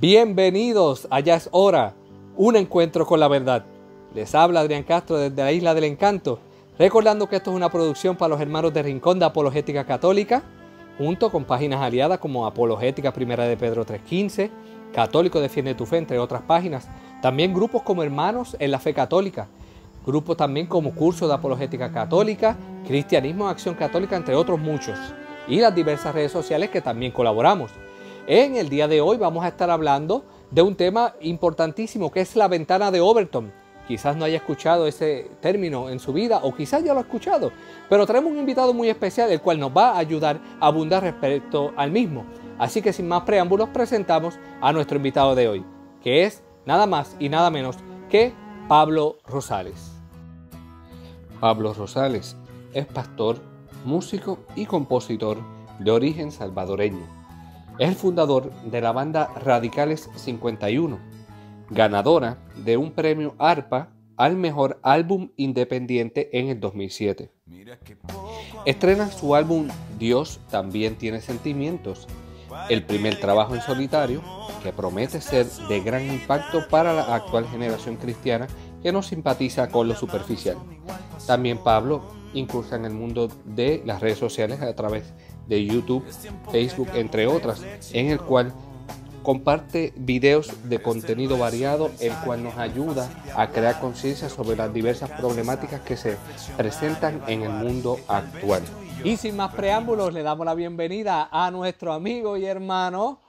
Bienvenidos a Ya es Hora, un encuentro con la verdad. Les habla Adrián Castro desde la Isla del Encanto, recordando que esto es una producción para los hermanos de Rincón de Apologética Católica, junto con páginas aliadas como Apologética Primera de Pedro 3.15, Católico Defiende tu Fe, entre otras páginas. También grupos como Hermanos en la Fe Católica, grupos también como Curso de Apologética Católica, Cristianismo en Acción Católica, entre otros muchos. Y las diversas redes sociales que también colaboramos. En el día de hoy vamos a estar hablando de un tema importantísimo que es la ventana de Overton. Quizás no haya escuchado ese término en su vida o quizás ya lo ha escuchado, pero tenemos un invitado muy especial el cual nos va a ayudar a abundar respecto al mismo. Así que sin más preámbulos presentamos a nuestro invitado de hoy, que es nada más y nada menos que Pablo Rosales. Pablo Rosales es pastor, músico y compositor de origen salvadoreño. Es el fundador de la banda Radicales 51, ganadora de un premio ARPA al mejor álbum independiente en el 2007. Estrena su álbum Dios también tiene sentimientos, el primer trabajo en solitario que promete ser de gran impacto para la actual generación cristiana que no simpatiza con lo superficial. También Pablo incursa en el mundo de las redes sociales a través de YouTube, Facebook, entre otras, en el cual comparte videos de contenido variado, el cual nos ayuda a crear conciencia sobre las diversas problemáticas que se presentan en el mundo actual. Y sin más preámbulos, le damos la bienvenida a nuestro amigo y hermano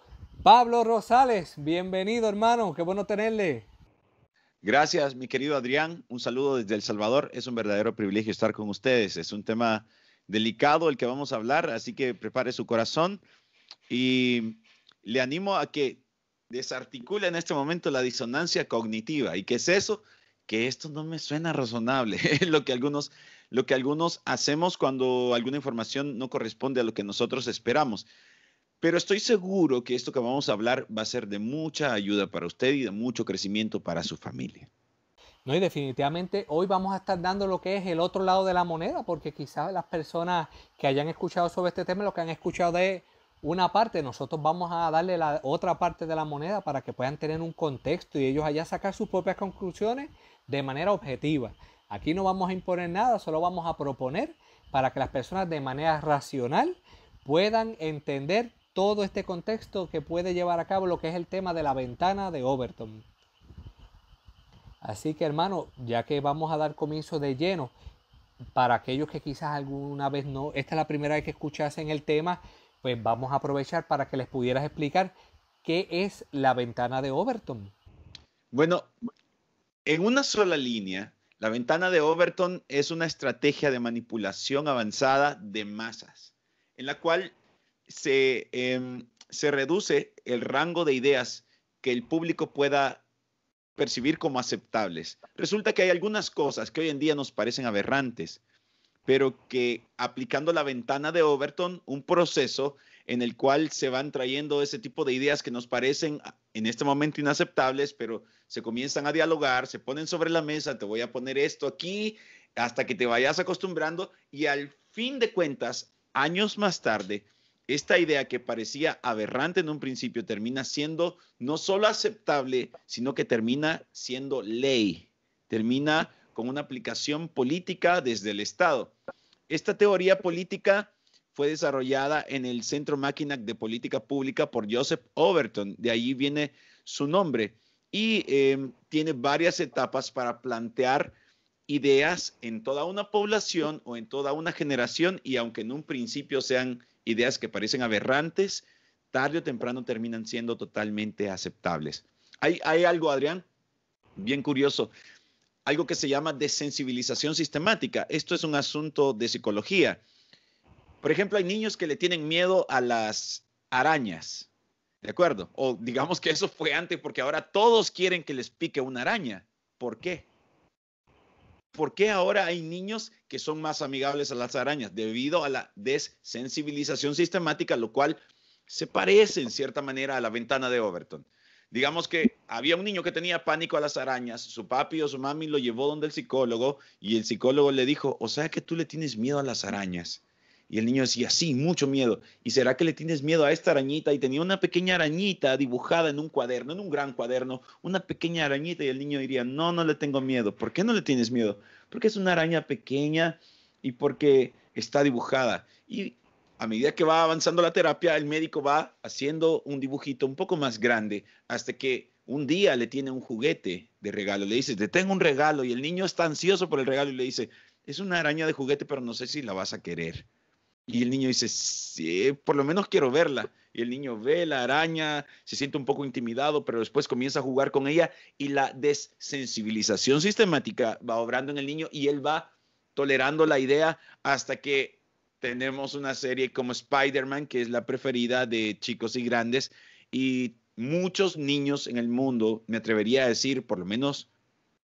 Pablo Rosales. Bienvenido, hermano, qué bueno tenerle. Gracias, mi querido Adrián. Un saludo desde El Salvador. Es un verdadero privilegio estar con ustedes. Es un tema delicado el que vamos a hablar, así que prepare su corazón y le animo a que desarticule en este momento la disonancia cognitiva. ¿Y qué es eso? Que esto no me suena razonable. Es lo que algunos hacemos cuando alguna información no corresponde a lo que nosotros esperamos. Pero estoy seguro que esto que vamos a hablar va a ser de mucha ayuda para usted y de mucho crecimiento para su familia. No, y definitivamente hoy vamos a estar dando lo que es el otro lado de la moneda, porque quizás las personas que hayan escuchado sobre este tema, lo que han escuchado de una parte, nosotros vamos a darle la otra parte de la moneda para que puedan tener un contexto y ellos allá sacar sus propias conclusiones de manera objetiva. Aquí no vamos a imponer nada, solo vamos a proponer para que las personas de manera racional puedan entender todo este contexto que puede llevar a cabo lo que es el tema de la ventana de Overton. Así que, hermano, ya que vamos a dar comienzo de lleno, para aquellos que quizás alguna vez no, esta es la primera vez que escuchasen el tema, pues vamos a aprovechar para que les pudieras explicar qué es la ventana de Overton. Bueno, en una sola línea, la ventana de Overton es una estrategia de manipulación avanzada de masas, en la cual se reduce el rango de ideas que el público pueda percibir como aceptables. Resulta que hay algunas cosas que hoy en día nos parecen aberrantes, pero que aplicando la ventana de Overton, un proceso en el cual se van trayendo ese tipo de ideas que nos parecen en este momento inaceptables, pero se comienzan a dialogar, se ponen sobre la mesa, te voy a poner esto aquí, hasta que te vayas acostumbrando y al fin de cuentas, años más tarde, esta idea que parecía aberrante en un principio termina siendo no solo aceptable, sino que termina siendo ley, termina con una aplicación política desde el Estado. Esta teoría política fue desarrollada en el Centro Mackinac de Política Pública por Joseph Overton, de ahí viene su nombre, y tiene varias etapas para plantear ideas en toda una población o en toda una generación, y aunque en un principio sean ideas que parecen aberrantes, tarde o temprano terminan siendo totalmente aceptables. Hay algo, Adrián, bien curioso, algo que se llama desensibilización sistemática. Esto es un asunto de psicología. Por ejemplo, hay niños que le tienen miedo a las arañas, ¿de acuerdo? O digamos que eso fue antes porque ahora todos quieren que les pique una araña. ¿Por qué? ¿Por qué ahora hay niños que son más amigables a las arañas? Debido a la desensibilización sistemática, lo cual se parece en cierta manera a la ventana de Overton. Digamos que había un niño que tenía pánico a las arañas, su papi o su mami lo llevó donde el psicólogo y el psicólogo le dijo, o sea que tú le tienes miedo a las arañas. Y el niño decía, sí, mucho miedo. ¿Y será que le tienes miedo a esta arañita? Y tenía una pequeña arañita dibujada en un cuaderno, en un gran cuaderno, una pequeña arañita. Y el niño diría, no, no le tengo miedo. ¿Por qué no le tienes miedo? Porque es una araña pequeña y porque está dibujada. Y a medida que va avanzando la terapia, el médico va haciendo un dibujito un poco más grande hasta que un día le tiene un juguete de regalo. Le dice, te tengo un regalo. Y el niño está ansioso por el regalo y le dice, es una araña de juguete, pero no sé si la vas a querer. Y el niño dice, sí, por lo menos quiero verla. Y el niño ve la araña, se siente un poco intimidado, pero después comienza a jugar con ella y la desensibilización sistemática va obrando en el niño y él va tolerando la idea hasta que tenemos una serie como Spider-Man, que es la preferida de chicos y grandes, y muchos niños en el mundo, me atrevería a decir por lo menos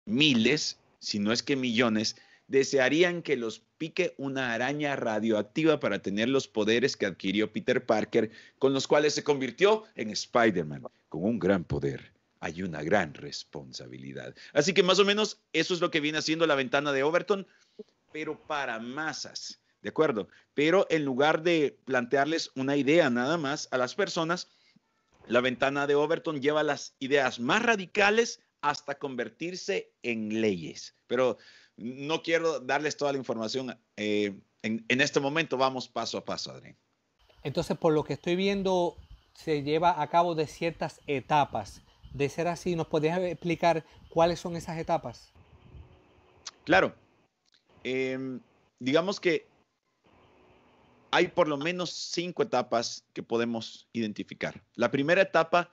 miles, si no es que millones, desearían que los pique una araña radioactiva para tener los poderes que adquirió Peter Parker, con los cuales se convirtió en Spider-Man. Con un gran poder hay una gran responsabilidad. Así que más o menos eso es lo que viene haciendo la ventana de Overton, pero para masas, ¿de acuerdo? Pero en lugar de plantearles una idea nada más a las personas, la ventana de Overton lleva las ideas más radicales hasta convertirse en leyes. Pero no quiero darles toda la información en este momento. Vamos paso a paso, Adrián. Entonces, por lo que estoy viendo, se lleva a cabo de ciertas etapas. De ser así, ¿nos podrías explicar cuáles son esas etapas? Claro, digamos que hay por lo menos 5 etapas que podemos identificar. La primera etapa,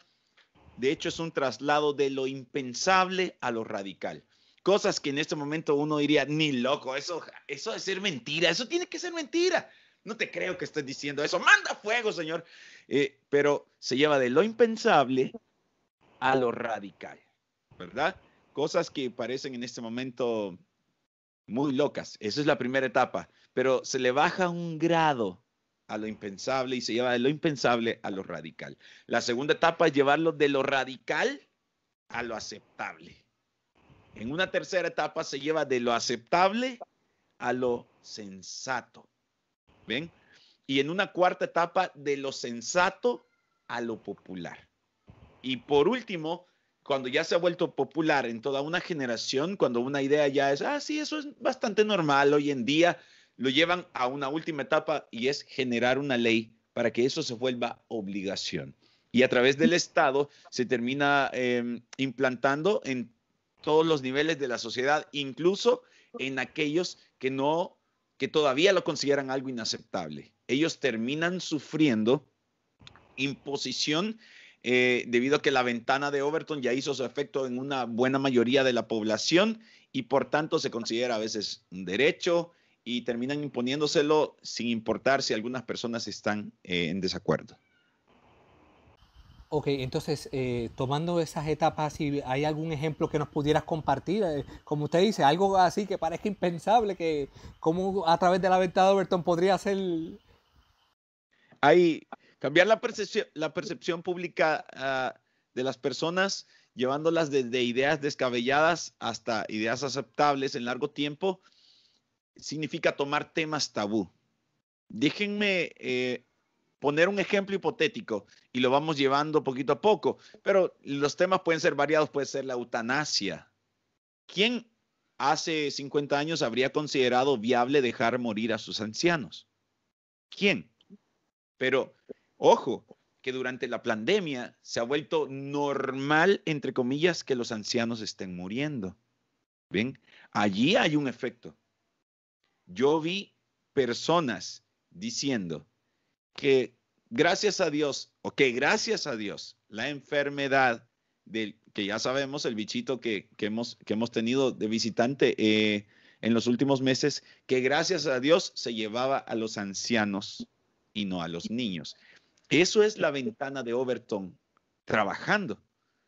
de hecho, es un traslado de lo impensable a lo radical. Cosas que en este momento uno diría, ni loco, eso de ser mentira, eso tiene que ser mentira. No te creo que estés diciendo eso. Manda fuego, señor. Pero se lleva de lo impensable a lo radical, ¿verdad? Cosas que parecen en este momento muy locas. Esa es la primera etapa, pero se le baja un grado a lo impensable y se lleva de lo impensable a lo radical. La segunda etapa es llevarlo de lo radical a lo aceptable. En una tercera etapa se lleva de lo aceptable a lo sensato. ¿Ven? Y en una cuarta etapa de lo sensato a lo popular. Y por último, cuando ya se ha vuelto popular en toda una generación, cuando una idea ya es, sí, eso es bastante normal hoy en día, lo llevan a una última etapa y es generar una ley para que eso se vuelva obligación. Y a través del Estado se termina implantando en todos los niveles de la sociedad, incluso en aquellos que todavía lo consideran algo inaceptable. Ellos terminan sufriendo imposición debido a que la ventana de Overton ya hizo su efecto en una buena mayoría de la población y por tanto se considera a veces un derecho y terminan imponiéndoselo sin importar si algunas personas están en desacuerdo. Ok, entonces, tomando esas etapas, si hay algún ejemplo que nos pudieras compartir, como usted dice, algo así que parezca impensable, que como a través de la ventana de Overton podría ser... Hay cambiar la percepción pública de las personas, llevándolas desde ideas descabelladas hasta ideas aceptables en largo tiempo, significa tomar temas tabú. Déjenme poner un ejemplo hipotético y lo vamos llevando poquito a poco, pero los temas pueden ser variados, puede ser la eutanasia. ¿Quién hace 50 años habría considerado viable dejar morir a sus ancianos? ¿Quién? Pero, ojo, que durante la pandemia se ha vuelto normal, entre comillas, que los ancianos estén muriendo. ¿Ven? Allí hay un efecto. Yo vi personas diciendo que gracias a Dios, gracias a Dios, la enfermedad que ya sabemos, el bichito que hemos tenido de visitante en los últimos meses, que gracias a Dios se llevaba a los ancianos y no a los niños. Eso es la ventana de Overton trabajando,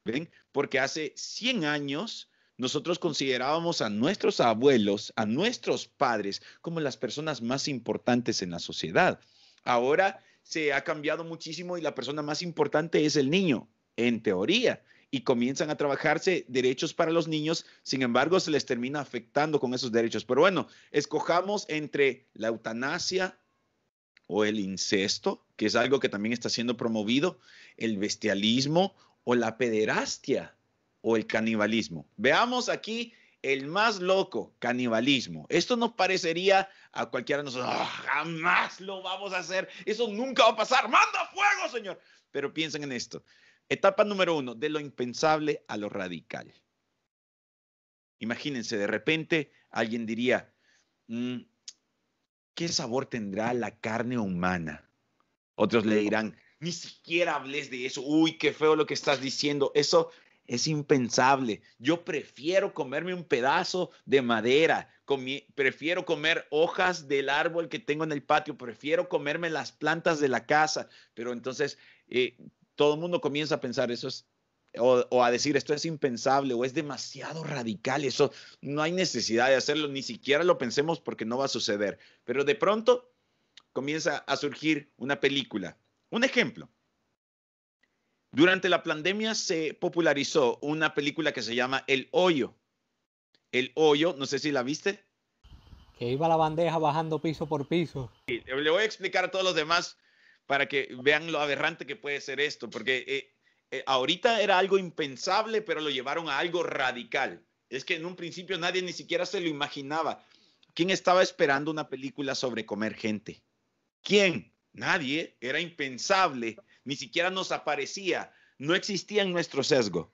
¿ven? Porque hace 100 años nosotros considerábamos a nuestros abuelos, a nuestros padres, como las personas más importantes en la sociedad. Ahora se ha cambiado muchísimo y la persona más importante es el niño, en teoría, y comienzan a trabajarse derechos para los niños, sin embargo, se les termina afectando con esos derechos. Pero bueno, escojamos entre la eutanasia o el incesto, que es algo que también está siendo promovido, el bestialismo o la pederastia o el canibalismo. Veamos aquí el más loco, canibalismo. Esto nos parecería a cualquiera de nosotros, oh, jamás lo vamos a hacer, eso nunca va a pasar, manda fuego, Señor. Pero piensen en esto. Etapa número 1, de lo impensable a lo radical. Imagínense, de repente alguien diría, ¿qué sabor tendrá la carne humana? Otros le dirán, ni siquiera hables de eso. Uy, qué feo lo que estás diciendo. Eso es impensable. Yo prefiero comerme un pedazo de madera. Prefiero comer hojas del árbol que tengo en el patio. Prefiero comerme las plantas de la casa. Pero entonces todo el mundo comienza a pensar eso es, o a decir esto es impensable o es demasiado radical. Eso no hay necesidad de hacerlo. Ni siquiera lo pensemos porque no va a suceder. Pero de pronto comienza a surgir una película. Un ejemplo. Durante la pandemia se popularizó una película que se llama El Hoyo. El Hoyo, no sé si la viste. Que iba la bandeja bajando piso por piso. Le voy a explicar a todos los demás para que vean lo aberrante que puede ser esto, porque ahorita era algo impensable, pero lo llevaron a algo radical. Es que en un principio nadie ni siquiera se lo imaginaba. ¿Quién estaba esperando una película sobre comer gente? ¿Quién? Nadie. Era impensable. Ni siquiera nos aparecía. No existía en nuestro sesgo.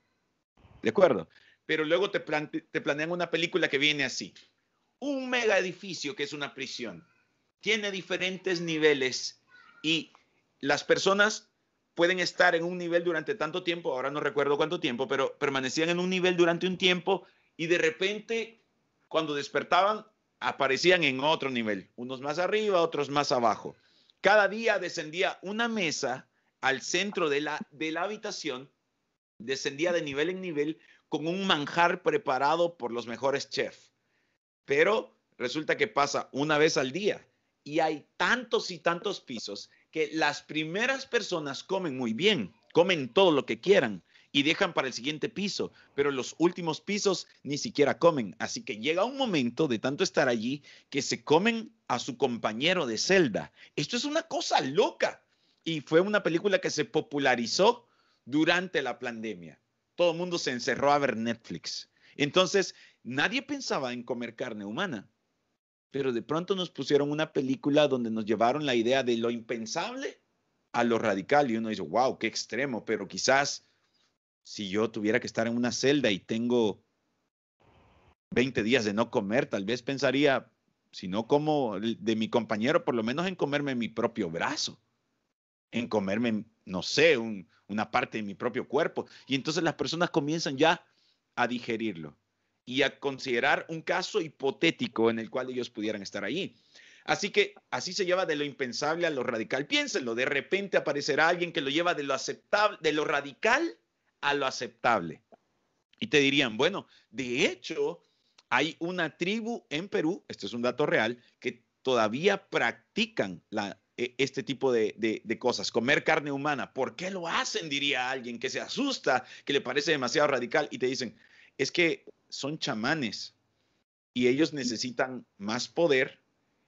¿De acuerdo? Pero luego te planean una película que viene así. Un mega edificio que es una prisión. Tiene diferentes niveles y las personas pueden estar en un nivel durante tanto tiempo, ahora no recuerdo cuánto tiempo, pero permanecían en un nivel durante un tiempo y de repente, cuando despertaban, aparecían en otro nivel, unos más arriba, otros más abajo. Cada día descendía una mesa al centro de la habitación, descendía de nivel en nivel con un manjar preparado por los mejores chefs. Pero resulta que pasa una vez al día y hay tantos y tantos pisos que las primeras personas comen muy bien, comen todo lo que quieran y dejan para el siguiente piso, pero los últimos pisos ni siquiera comen. Así que llega un momento de tanto estar allí que se comen a su compañero de celda. Esto es una cosa loca y fue una película que se popularizó durante la pandemia. Todo el mundo se encerró a ver Netflix. Entonces, nadie pensaba en comer carne humana, pero de pronto nos pusieron una película donde nos llevaron la idea de lo impensable a lo radical y uno dice, wow, qué extremo, pero quizás si yo tuviera que estar en una celda y tengo 20 días de no comer, tal vez pensaría, si no como de mi compañero, por lo menos en comerme mi propio brazo, en comerme, no sé, una parte de mi propio cuerpo. Y entonces las personas comienzan ya a digerirlo y a considerar un caso hipotético en el cual ellos pudieran estar allí. Así que así se lleva de lo impensable a lo radical. Piénsenlo, de repente aparecerá alguien que lo lleva de lo aceptable, de lo radical a lo aceptable. Y te dirían, bueno, de hecho, hay una tribu en Perú, esto es un dato real, que todavía practican este tipo de cosas, comer carne humana. ¿Por qué lo hacen? Diría alguien que se asusta, que le parece demasiado radical y te dicen, es que son chamanes y ellos necesitan más poder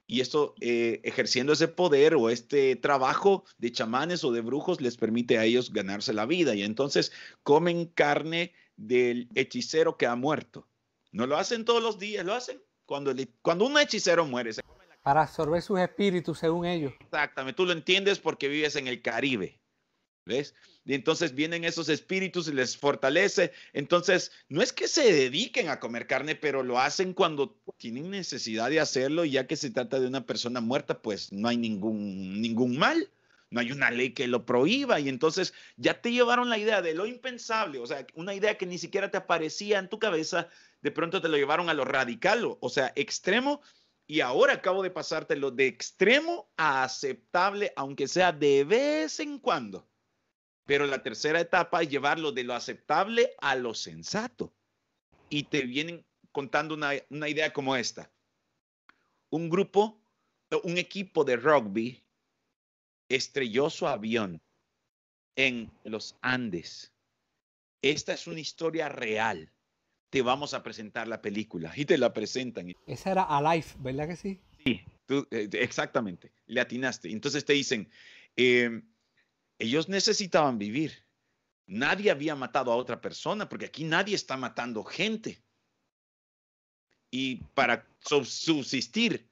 y esto, ejerciendo ese poder o este trabajo de chamanes o de brujos les permite a ellos ganarse la vida y entonces comen carne del hechicero que ha muerto. No lo hacen todos los días, lo hacen cuando un hechicero muere. Para absorber sus espíritus según ellos. Exactamente, tú lo entiendes porque vives en el Caribe. ¿Ves? Y entonces vienen esos espíritus y les fortalece. Entonces, no es que se dediquen a comer carne, pero lo hacen cuando tienen necesidad de hacerlo, y ya que se trata de una persona muerta, pues no hay ningún mal, no hay una ley que lo prohíba. Y entonces ya te llevaron la idea de lo impensable, o sea, una idea que ni siquiera te aparecía en tu cabeza, de pronto te lo llevaron a lo radical, o sea, extremo. Y ahora acabo de pasártelo de extremo a aceptable, aunque sea de vez en cuando. Pero la tercera etapa es llevarlo de lo aceptable a lo sensato. Y te vienen contando una idea como esta. Un equipo de rugby estrelló su avión en los Andes. Esta es una historia real. Te vamos a presentar la película y te la presentan. Esa era Alive, ¿verdad que sí? Sí, Exactamente, le atinaste. Entonces te dicen, ellos necesitaban vivir. Nadie había matado a otra persona, porque aquí nadie está matando gente. Y para subsistir,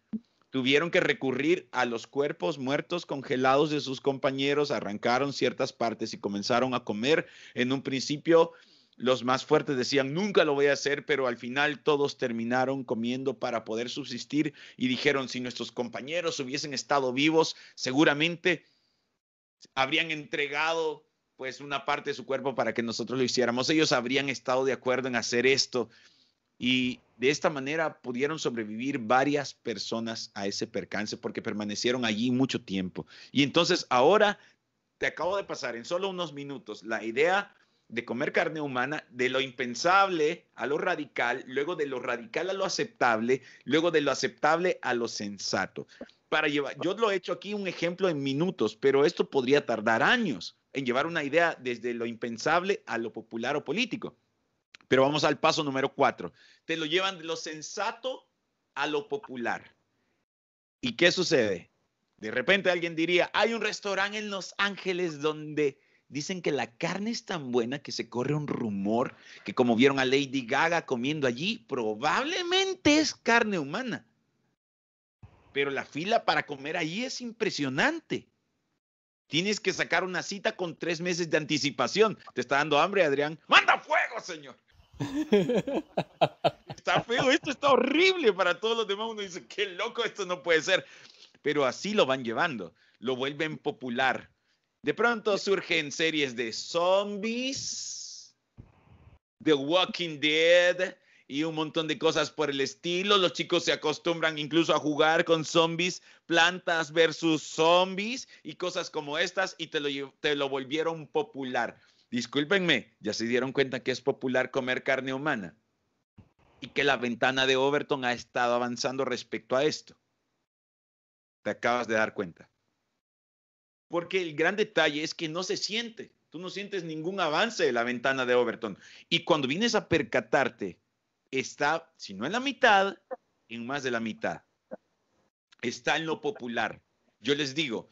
tuvieron que recurrir a los cuerpos muertos congelados de sus compañeros, arrancaron ciertas partes y comenzaron a comer. En un principio, los más fuertes decían, nunca lo voy a hacer, pero al final todos terminaron comiendo para poder subsistir y dijeron, si nuestros compañeros hubiesen estado vivos, seguramente habrían entregado pues una parte de su cuerpo para que nosotros lo hiciéramos. Ellos habrían estado de acuerdo en hacer esto. Y de esta manera pudieron sobrevivir varias personas a ese percance porque permanecieron allí mucho tiempo. Y entonces ahora te acabo de pasar en solo unos minutos la idea de comer carne humana, de lo impensable a lo radical, luego de lo radical a lo aceptable, luego de lo aceptable a lo sensato. Yo lo he hecho aquí un ejemplo en minutos, pero esto podría tardar años en llevar una idea desde lo impensable a lo popular o político. Pero vamos al paso número 4. Te lo llevan de lo sensato a lo popular. ¿Y qué sucede? De repente alguien diría, hay un restaurante en Los Ángeles donde dicen que la carne es tan buena que se corre un rumor que como vieron a Lady Gaga comiendo allí, probablemente es carne humana. Pero la fila para comer allí es impresionante. Tienes que sacar una cita con 3 meses de anticipación. ¿Te está dando hambre, Adrián? ¡Manda fuego, señor! Está feo, esto está horrible para todos los demás. Uno dice, qué loco, esto no puede ser. Pero así lo van llevando, lo vuelven popular. De pronto surgen series de zombies, The Walking Dead y un montón de cosas por el estilo. Los chicos se acostumbran incluso a jugar con zombies, Plantas versus Zombies y cosas como estas y te lo volvieron popular. Discúlpenme, ¿ya se dieron cuenta que es popular comer carne humana? Y que la ventana de Overton ha estado avanzando respecto a esto. Te acabas de dar cuenta. Porque el gran detalle es que no se siente. Tú no sientes ningún avance de la ventana de Overton. Y cuando vienes a percatarte, está, si no en la mitad, en más de la mitad. Está en lo popular. Yo les digo,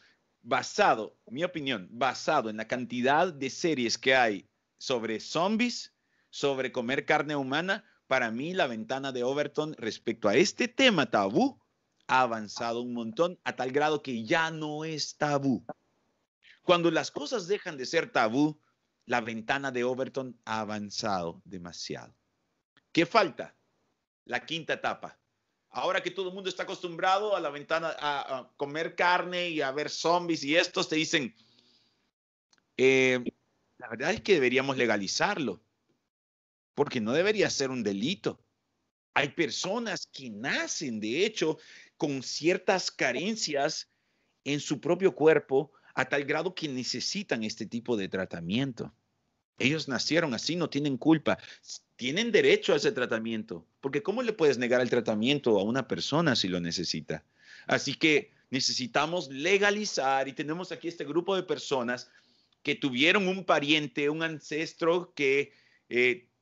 mi opinión, basado en la cantidad de series que hay sobre zombies, sobre comer carne humana, para mí la ventana de Overton respecto a este tema tabú ha avanzado un montón a tal grado que ya no es tabú. Cuando las cosas dejan de ser tabú, la ventana de Overton ha avanzado demasiado. ¿Qué falta? La quinta etapa. Ahora que todo el mundo está acostumbrado a la ventana, a comer carne y a ver zombies y estos te dicen, la verdad es que deberíamos legalizarlo, porque no debería ser un delito. Hay personas que nacen, de hecho, con ciertas carencias en su propio cuerpo a tal grado que necesitan este tipo de tratamiento. Ellos nacieron así, no tienen culpa. Tienen derecho a ese tratamiento, porque ¿cómo le puedes negar el tratamiento a una persona si lo necesita? Así que necesitamos legalizar y tenemos aquí este grupo de personas que tuvieron un pariente, un ancestro que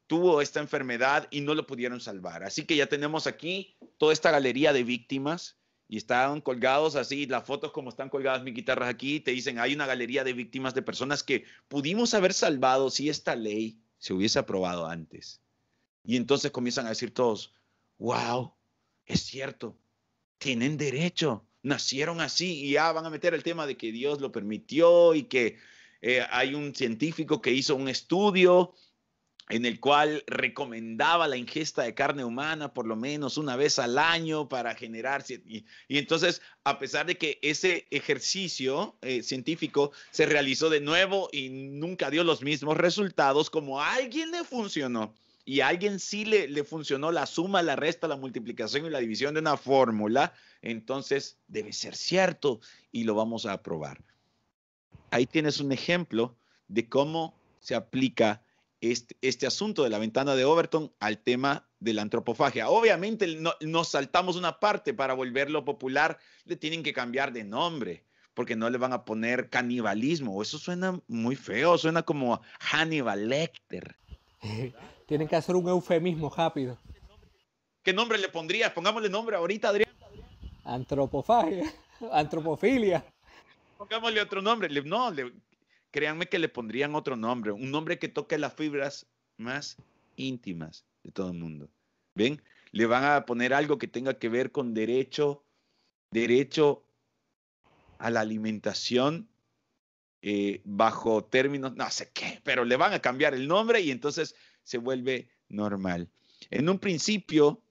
tuvo esta enfermedad y no lo pudieron salvar. Así que ya tenemos aquí toda esta galería de víctimas y están colgados así, las fotos como están colgadas mis guitarras aquí, te dicen, hay una galería de víctimas de personas que pudimos haber salvado si esta ley se hubiese aprobado antes. Y entonces comienzan a decir todos, wow, es cierto, tienen derecho, nacieron así y ya van a meter el tema de que Dios lo permitió y que hay un científico que hizo un estudio en el cual recomendaba la ingesta de carne humana por lo menos una vez al año para generar. Y entonces, a pesar de que ese ejercicio científico se realizó de nuevo y nunca dio los mismos resultados, como a alguien le funcionó y a alguien sí le funcionó la suma, la resta, la multiplicación y la división de una fórmula, entonces debe ser cierto y lo vamos a aprobar. Ahí tienes un ejemplo de cómo se aplica este asunto de la ventana de Overton al tema de la antropofagia. Obviamente nos saltamos una parte para volverlo popular, le tienen que cambiar de nombre, porque no le van a poner canibalismo. Eso suena muy feo, suena como Hannibal Lecter. Tienen que hacer un eufemismo rápido. ¿Qué nombre le pondrías? Pongámosle nombre ahorita, Adrián. Antropofagia, antropofilia. Pongámosle otro nombre. No, créanme que le pondrían otro nombre, un nombre que toque las fibras más íntimas de todo el mundo. ¿Ven? Le van a poner algo que tenga que ver con derecho a la alimentación bajo términos, no sé qué, pero le van a cambiar el nombre y entonces se vuelve normal. En un principio,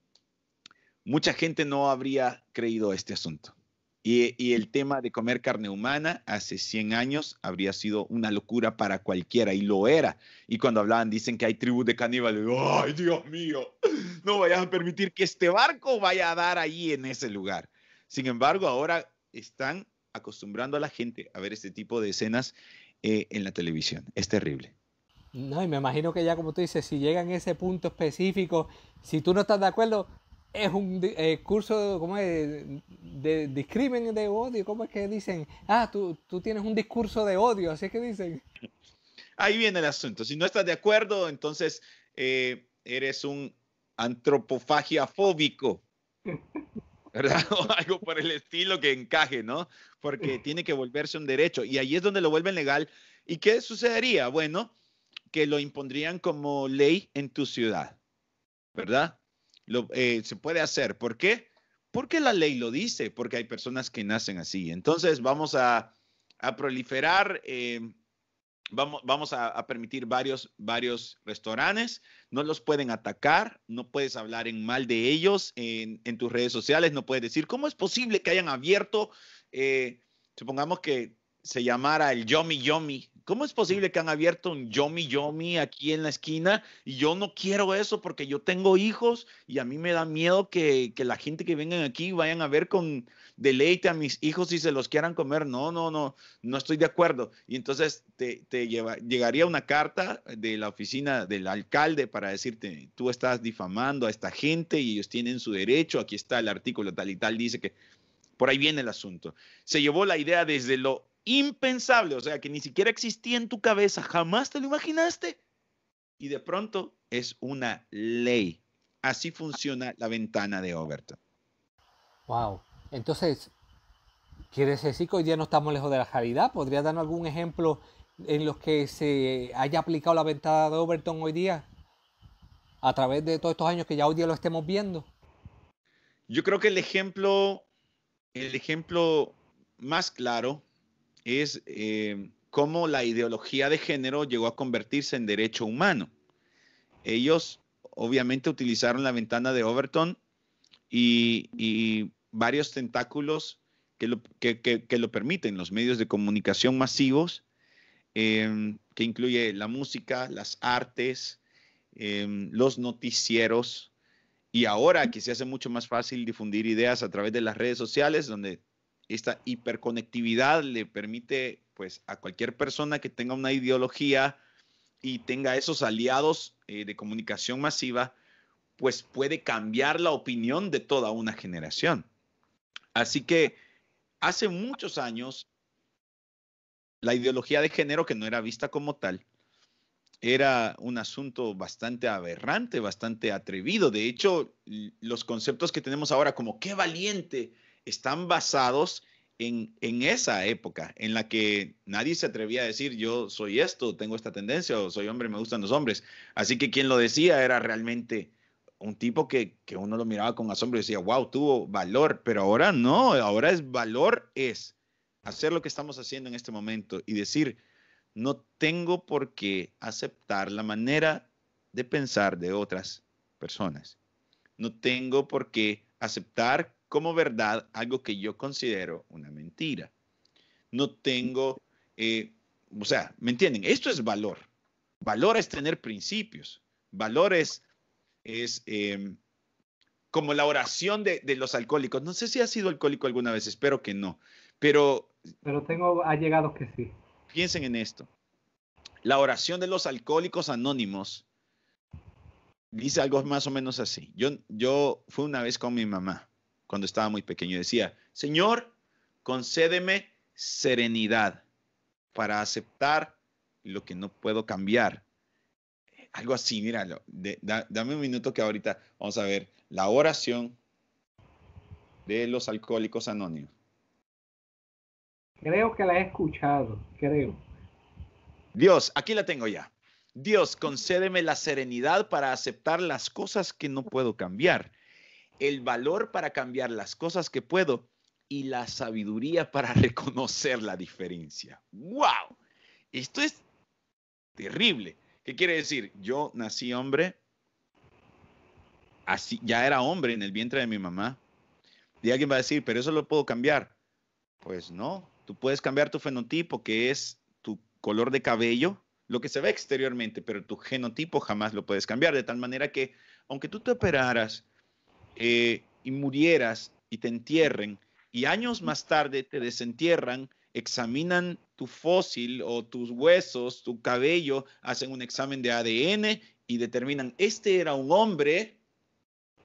mucha gente no habría creído este asunto. Y el tema de comer carne humana hace 100 años habría sido una locura para cualquiera, y lo era. Y cuando hablaban, dicen que hay tribus de caníbales. ¡Ay, Dios mío! No vayas a permitir que este barco vaya a dar ahí en ese lugar. Sin embargo, ahora están acostumbrando a la gente a ver este tipo de escenas en la televisión. Es terrible. No, y me imagino que ya como tú dices, si llegan a ese punto específico, si tú no estás de acuerdo, es un curso, ¿cómo es? De discrimen de odio, ¿cómo es que dicen? Ah, tú tienes un discurso de odio, así es que dicen. Ahí viene el asunto. Si no estás de acuerdo, entonces eres un antropofagia fóbico, ¿verdad? O algo por el estilo que encaje, ¿no? Porque tiene que volverse un derecho. Y ahí es donde lo vuelven legal. ¿Y qué sucedería? Bueno, que lo impondrían como ley en tu ciudad, ¿verdad? Se puede hacer. ¿Por qué? Porque la ley lo dice, porque hay personas que nacen así. Entonces vamos a proliferar. Vamos a permitir varios restaurantes, no los pueden atacar, no puedes hablar en mal de ellos en tus redes sociales, no puedes decir, ¿cómo es posible que hayan abierto, supongamos que se llamara el Yomi Yomi? ¿Cómo es posible que han abierto un Yomi Yomi aquí en la esquina? Y yo no quiero eso porque yo tengo hijos y a mí me da miedo que la gente que vengan aquí vayan a ver con deleite a mis hijos y se los quieran comer. No, no, no, no estoy de acuerdo. Y entonces llegaría una carta de la oficina del alcalde para decirte, tú estás difamando a esta gente y ellos tienen su derecho, aquí está el artículo tal y tal, dice que por ahí viene el asunto. Se llevó la idea desde lo impensable, o sea, que ni siquiera existía en tu cabeza, jamás te lo imaginaste, y de pronto es una ley. Así funciona la ventana de Overton. Wow. Entonces, ¿quiere decir que hoy día no estamos lejos de la realidad? ¿Podría darnos algún ejemplo en los que se haya aplicado la ventana de Overton hoy día? A través de todos estos años que ya hoy día lo estemos viendo. Yo creo que el ejemplo más claro es cómo la ideología de género llegó a convertirse en derecho humano. Ellos obviamente utilizaron la ventana de Overton y varios tentáculos que lo permiten, los medios de comunicación masivos, que incluye la música, las artes, los noticieros, y ahora que se hace mucho más fácil difundir ideas a través de las redes sociales, donde esta hiperconectividad le permite pues a cualquier persona que tenga una ideología y tenga esos aliados de comunicación masiva, pues puede cambiar la opinión de toda una generación. Así que hace muchos años, la ideología de género, que no era vista como tal, era un asunto bastante aberrante, bastante atrevido. De hecho, los conceptos que tenemos ahora como qué valiente están basados en esa época en la que nadie se atrevía a decir yo soy esto, tengo esta tendencia o soy hombre, me gustan los hombres. Así que quien lo decía era realmente un tipo que uno lo miraba con asombro y decía, wow, tuvo valor, pero ahora no, ahora es valor, es hacer lo que estamos haciendo en este momento y decir, no tengo por qué aceptar la manera de pensar de otras personas. No tengo por qué aceptar como verdad algo que yo considero una mentira. No tengo, o sea, ¿me entienden? Esto es valor. Valor es tener principios. Valor es como la oración de los alcohólicos. No sé si has sido alcohólico alguna vez, espero que no, pero Pero tengo allegados que sí. piensen en esto. La oración de los alcohólicos anónimos dice algo más o menos así. Yo fui una vez con mi mamá cuando estaba muy pequeño. Decía, Señor, concédeme serenidad para aceptar lo que no puedo cambiar. Algo así, míralo. Dame un minuto que ahorita vamos a ver la oración de los Alcohólicos Anónimos. Creo que la he escuchado, creo. Dios, aquí la tengo ya. Dios, concédeme la serenidad para aceptar las cosas que no puedo cambiar, el valor para cambiar las cosas que puedo y la sabiduría para reconocer la diferencia. ¡Wow! Esto es terrible. ¿Qué quiere decir? Yo nací hombre, así ya era hombre en el vientre de mi mamá. Y alguien va a decir, pero eso lo puedo cambiar. Pues no, tú puedes cambiar tu fenotipo, que es tu color de cabello, lo que se ve exteriormente, pero tu genotipo jamás lo puedes cambiar. De tal manera que, aunque tú te operaras y murieras y te entierren, y años más tarde te desentierran, examinan tu fósil o tus huesos, tu cabello, hacen un examen de ADN y determinan, este era un hombre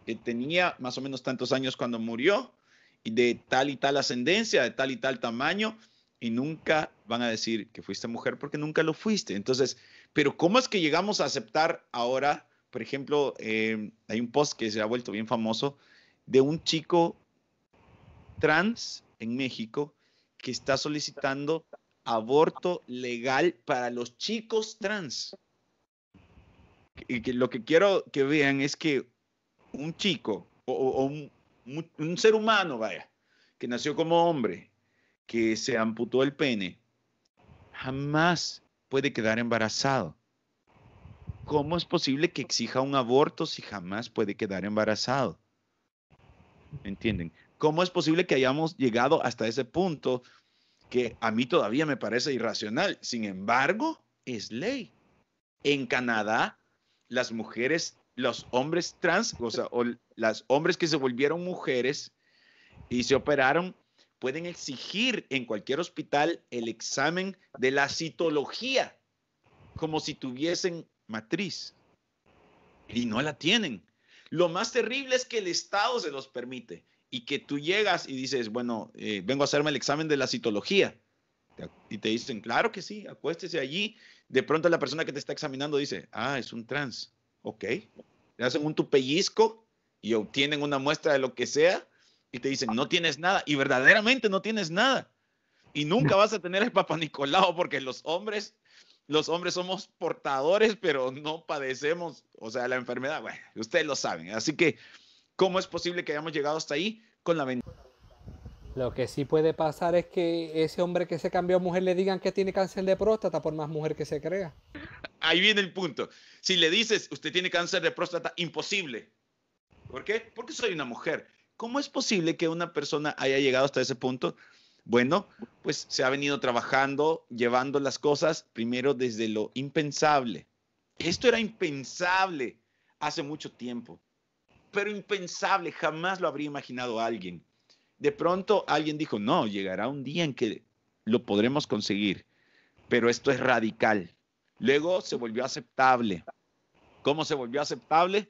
que tenía más o menos tantos años cuando murió, y de tal y tal ascendencia, de tal y tal tamaño, y nunca van a decir que fuiste mujer porque nunca lo fuiste. Entonces, pero ¿cómo es que llegamos a aceptar ahora, por ejemplo, hay un post que se ha vuelto bien famoso de un chico trans en México que está solicitando aborto legal para los chicos trans? Y que lo que quiero que vean es que un chico o un ser humano, vaya, que nació como hombre, que se amputó el pene, jamás puede quedar embarazado. ¿Cómo es posible que exija un aborto si jamás puede quedar embarazado? ¿Entienden? ¿Cómo es posible que hayamos llegado hasta ese punto que a mí todavía me parece irracional? Sin embargo, es ley. En Canadá, las mujeres, los hombres trans, o sea, o las hombres que se volvieron mujeres y se operaron, pueden exigir en cualquier hospital el examen de la citología, como si tuviesen matriz, y no la tienen. Lo más terrible es que el Estado se los permite y que tú llegas y dices, bueno, vengo a hacerme el examen de la citología. Y te dicen, claro que sí, acuéstese allí. De pronto la persona que te está examinando dice, ah, es un trans. Ok. Le hacen un tu pellizco y obtienen una muestra de lo que sea y te dicen, no tienes nada. Y verdaderamente no tienes nada. Y nunca vas a tener el Papa Nicolau porque los hombres somos portadores, pero no padecemos, o sea, la enfermedad. Bueno, ustedes lo saben. Así que, ¿cómo es posible que hayamos llegado hasta ahí? Con la ventaja. Lo que sí puede pasar es que ese hombre que se cambió a mujer le digan que tiene cáncer de próstata por más mujer que se crea. Ahí viene el punto. Si le dices, usted tiene cáncer de próstata, imposible. ¿Por qué? Porque soy una mujer. ¿Cómo es posible que una persona haya llegado hasta ese punto? Bueno, pues se ha venido trabajando, llevando las cosas primero desde lo impensable. Esto era impensable hace mucho tiempo, pero impensable, jamás lo habría imaginado alguien. De pronto alguien dijo, no, llegará un día en que lo podremos conseguir, pero esto es radical. Luego se volvió aceptable. ¿Cómo se volvió aceptable?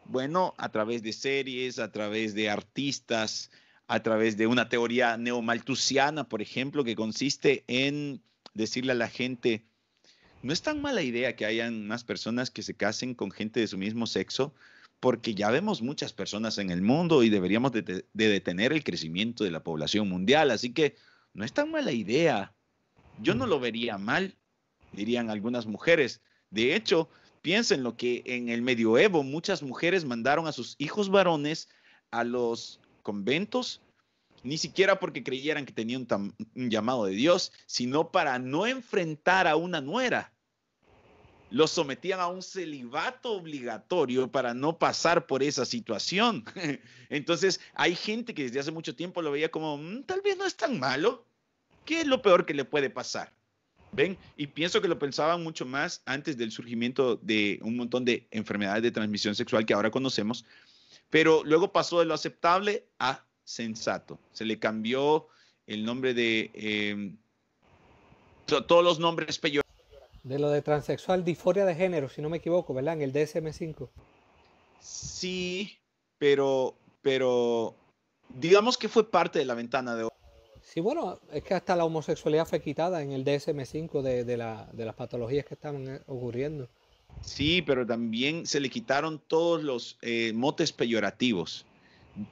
Bueno, a través de series, a través de artistas, a través de una teoría neomalthusiana, por ejemplo, que consiste en decirle a la gente, no es tan mala idea que hayan más personas que se casen con gente de su mismo sexo, porque ya vemos muchas personas en el mundo y deberíamos de detener el crecimiento de la población mundial. Así que no es tan mala idea. Yo no lo vería mal, dirían algunas mujeres. De hecho, piensen lo que en el medioevo muchas mujeres mandaron a sus hijos varones a los conventos, ni siquiera porque creyeran que tenían un llamado de Dios, sino para no enfrentar a una nuera. Los sometían a un celibato obligatorio para no pasar por esa situación. Entonces, hay gente que desde hace mucho tiempo lo veía como, tal vez no es tan malo. ¿Qué es lo peor que le puede pasar? ¿Ven? Y pienso que lo pensaban mucho más antes del surgimiento de un montón de enfermedades de transmisión sexual que ahora conocemos, pero luego pasó de lo aceptable a sensato. Se le cambió el nombre de todos los nombres peyorativos. De lo de transexual, disforia de género, si no me equivoco, ¿verdad? En el DSM-5. Sí, pero digamos que fue parte de la ventana de... Sí, bueno, es que hasta la homosexualidad fue quitada en el DSM-5 de las patologías que estaban ocurriendo. Sí, pero también se le quitaron todos los motes peyorativos.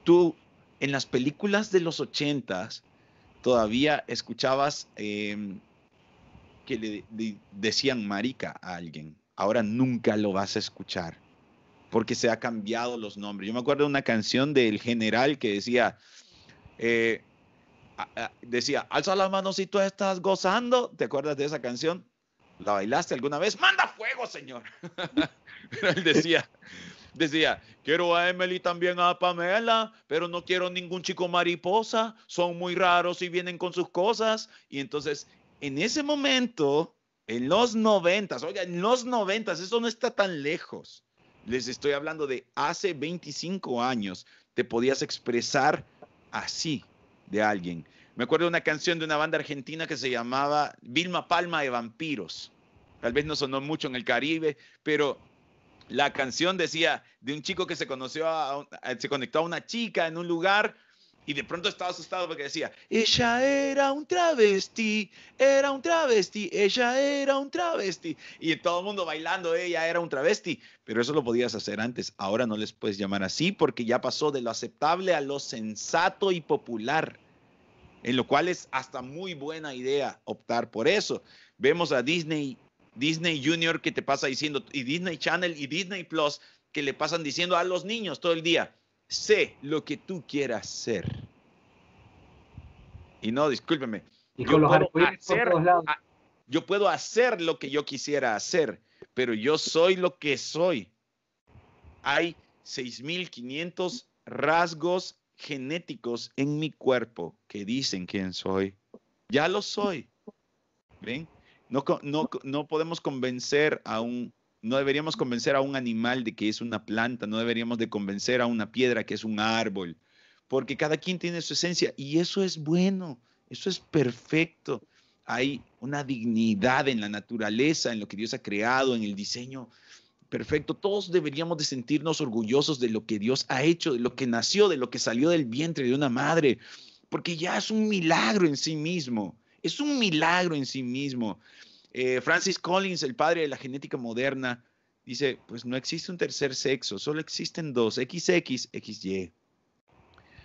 Tú En las películas de los 80s todavía escuchabas que decían marica a alguien. Ahora nunca lo vas a escuchar porque se ha cambiado los nombres. Yo me acuerdo de una canción del General que decía, eh, alza la mano si tú estás gozando. ¿Te acuerdas de esa canción? ¿La bailaste alguna vez? ¡Manda fuego, señor! Pero él decía, quiero a Emily también a Pamela, pero no quiero ningún chico mariposa, son muy raros y vienen con sus cosas. Y entonces, en ese momento, en los 90s, oiga, en los 90s, eso no está tan lejos. Les estoy hablando de hace 25 años, te podías expresar así de alguien. Me acuerdo de una canción de una banda argentina que se llamaba Vilma Palma de Vampiros. Tal vez no sonó mucho en el Caribe, pero la canción decía de un chico que se se conectó a una chica en un lugar y de pronto estaba asustado porque decía, ella era un travesti, ella era un travesti. Y todo el mundo bailando, ella era un travesti. Pero eso lo podías hacer antes. Ahora no les puedes llamar así porque ya pasó de lo aceptable a lo sensato y popular, en lo cual es hasta muy buena idea optar por eso. Vemos a Disney Junior que te pasa diciendo, y Disney Channel y Disney Plus que le pasan diciendo a los niños todo el día, sé lo que tú quieras ser. Y no, discúlpeme, Y con los arcoíris por todos lados. yo puedo hacer lo que yo quisiera hacer, pero yo soy lo que soy. Hay 6.500 rasgos genéticos en mi cuerpo que dicen quién soy. Ya lo soy. ¿Ven? No podemos convencer no deberíamos convencer a un animal de que es una planta, no deberíamos de convencer a una piedra que es un árbol, porque cada quien tiene su esencia y eso es bueno, eso es perfecto. Hay una dignidad en la naturaleza, en lo que Dios ha creado, en el diseño perfecto. Todos deberíamos de sentirnos orgullosos de lo que Dios ha hecho, de lo que nació, de lo que salió del vientre de una madre, porque ya es un milagro en sí mismo. Es un milagro en sí mismo. Francis Collins, el padre de la genética moderna, dice, pues no existe un tercer sexo, solo existen dos, XX, XY.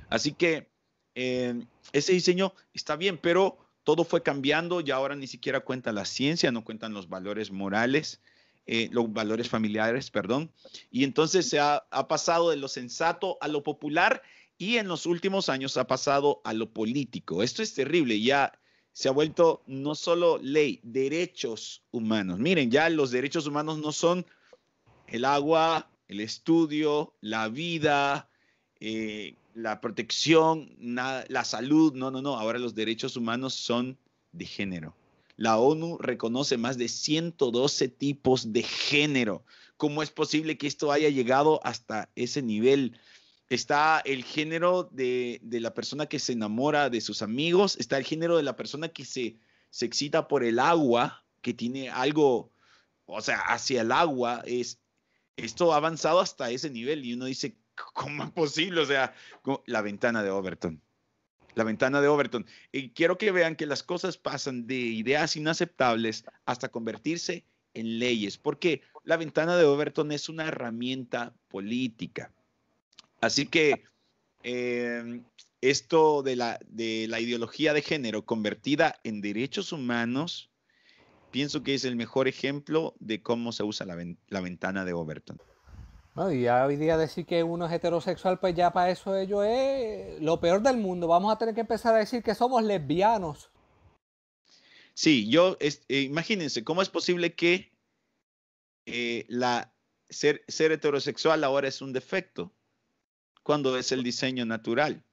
Así que ese diseño está bien, pero todo fue cambiando y ahora ni siquiera cuenta la ciencia, no cuentan los valores morales, los valores familiares, perdón. Y entonces ha pasado de lo sensato a lo popular y en los últimos años ha pasado a lo político. Esto es terrible, ya se ha vuelto no solo ley, derechos humanos. Miren, ya los derechos humanos no son el agua, el estudio, la vida, la protección, la salud. No, no, no. Ahora los derechos humanos son de género. La ONU reconoce más de 112 tipos de género. ¿Cómo es posible que esto haya llegado hasta ese nivel? Está el género de la persona que se enamora de sus amigos, está el género de la persona que se excita por el agua, que tiene algo, o sea, hacia el agua. Esto ha avanzado hasta ese nivel y uno dice, ¿cómo es posible? O sea, la ventana de Overton. La ventana de Overton. Y quiero que vean que las cosas pasan de ideas inaceptables hasta convertirse en leyes, porque la ventana de Overton es una herramienta política. Así que esto de la ideología de género convertida en derechos humanos, pienso que es el mejor ejemplo de cómo se usa la ventana de Overton. No, y ya hoy día decir que uno es heterosexual, pues ya para eso ello es lo peor del mundo. Vamos a tener que empezar a decir que somos lesbianos. Sí, imagínense, ¿cómo es posible que ser heterosexual ahora es un defecto cuando es el diseño natural?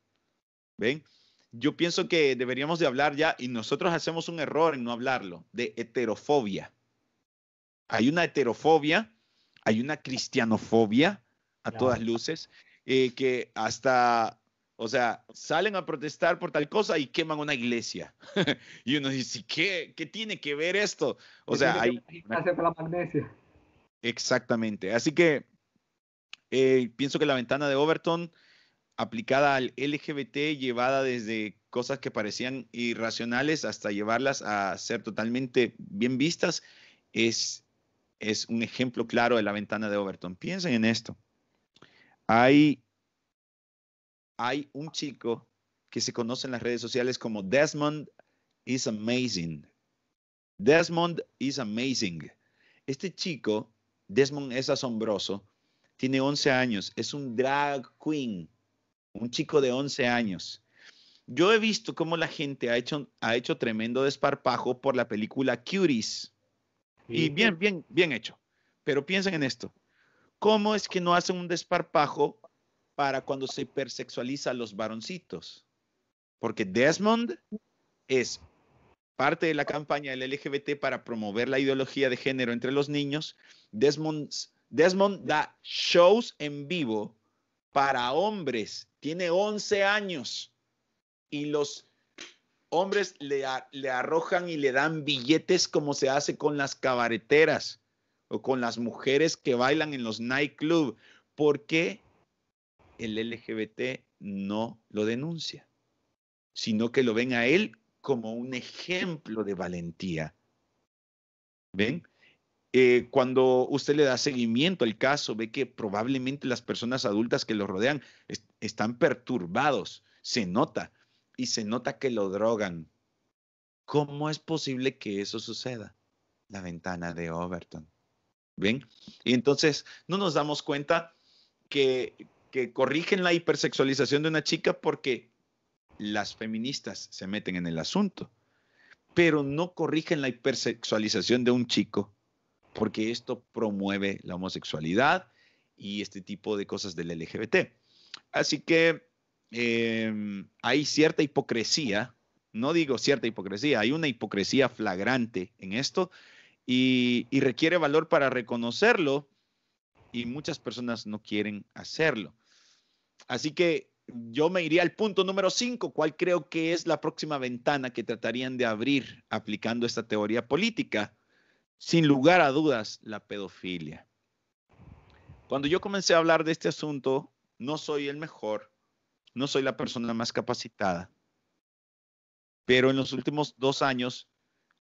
¿Ven? Yo pienso que deberíamos de hablar ya, y nosotros hacemos un error en no hablarlo, de heterofobia. Hay una heterofobia, hay una cristianofobia a todas luces, que hasta, o sea, salen a protestar por tal cosa y queman una iglesia. Y uno dice, ¿qué tiene que ver esto? O sea, hay... La magnesia. Exactamente. Así que pienso que la ventana de Overton aplicada al LGBT, llevada desde cosas que parecían irracionales hasta llevarlas a ser totalmente bien vistas, es un ejemplo claro de la ventana de Overton. Piensen en esto. Hay hay un chico que se conoce en las redes sociales como Desmond is Amazing. Desmond is Amazing. Este chico, Desmond es asombroso, tiene 11 años, es un drag queen, un chico de 11 años. Yo he visto cómo la gente ha hecho tremendo desparpajo por la película Cuties. Y bien hecho. Pero piensen en esto. ¿Cómo es que no hacen un desparpajo para cuando se hipersexualiza a los varoncitos? Porque Desmond es parte de la campaña del LGBT para promover la ideología de género entre los niños. Desmond da shows en vivo para hombres. Tiene 11 años. Y los hombres le arrojan y le dan billetes como se hace con las cabareteras o con las mujeres que bailan en los nightclubs. ¿Por qué el LGBT no lo denuncia? Sino que lo ven a él como un ejemplo de valentía. ¿Ven? Cuando usted le da seguimiento al caso, ve que probablemente las personas adultas que lo rodean están perturbados. Se nota. Y se nota que lo drogan. ¿Cómo es posible que eso suceda? La ventana de Overton. ¿Ven? Y entonces no nos damos cuenta que corrigen la hipersexualización de una chica porque las feministas se meten en el asunto, pero no corrigen la hipersexualización de un chico porque esto promueve la homosexualidad y este tipo de cosas del LGBT. Así que hay cierta hipocresía, no digo cierta hipocresía, hay una hipocresía flagrante en esto y requiere valor para reconocerlo y muchas personas no quieren hacerlo. Así que yo me iría al punto número 5, ¿cuál creo que es la próxima ventana que tratarían de abrir aplicando esta teoría política? Sin lugar a dudas, la pedofilia. Cuando yo comencé a hablar de este asunto, no soy el mejor, no soy la persona más capacitada, pero en los últimos 2 años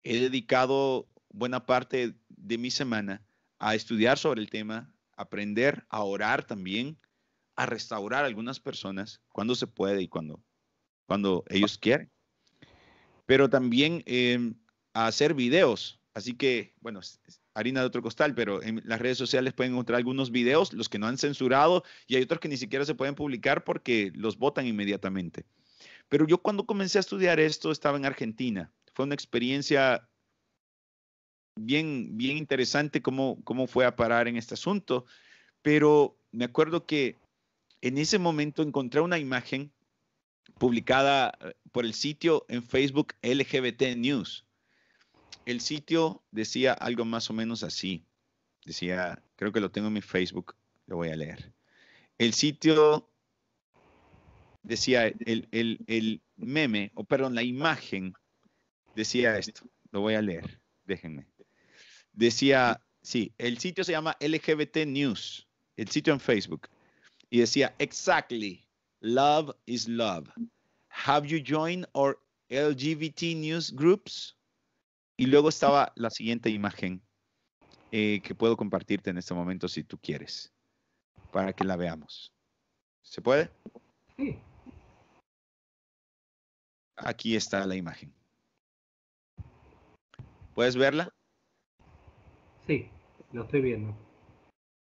he dedicado buena parte de mi semana a estudiar sobre el tema, aprender a orar también, a restaurar a algunas personas cuando se puede y cuando ellos quieren, pero también a hacer videos. Así que, bueno, es harina de otro costal, pero en las redes sociales pueden encontrar algunos videos, los que no han censurado, y hay otros que ni siquiera se pueden publicar porque los botan inmediatamente. Pero yo cuando comencé a estudiar esto estaba en Argentina. Fue una experiencia bien interesante cómo fue a parar en este asunto. Pero me acuerdo que en ese momento encontré una imagen publicada por el sitio en Facebook LGBT News. El sitio decía algo más o menos así. Decía, creo que lo tengo en mi Facebook, lo voy a leer. El sitio decía, el meme, o perdón, la imagen decía esto. Lo voy a leer, déjenme. Decía, sí, el sitio se llama LGBT News, el sitio en Facebook. Y decía, exactly, love is love. Have you joined our LGBT news groups? Y luego estaba la siguiente imagen que puedo compartirte en este momento si tú quieres, para que la veamos. ¿Se puede? Sí. Aquí está la imagen. ¿Puedes verla? Sí, lo estoy viendo.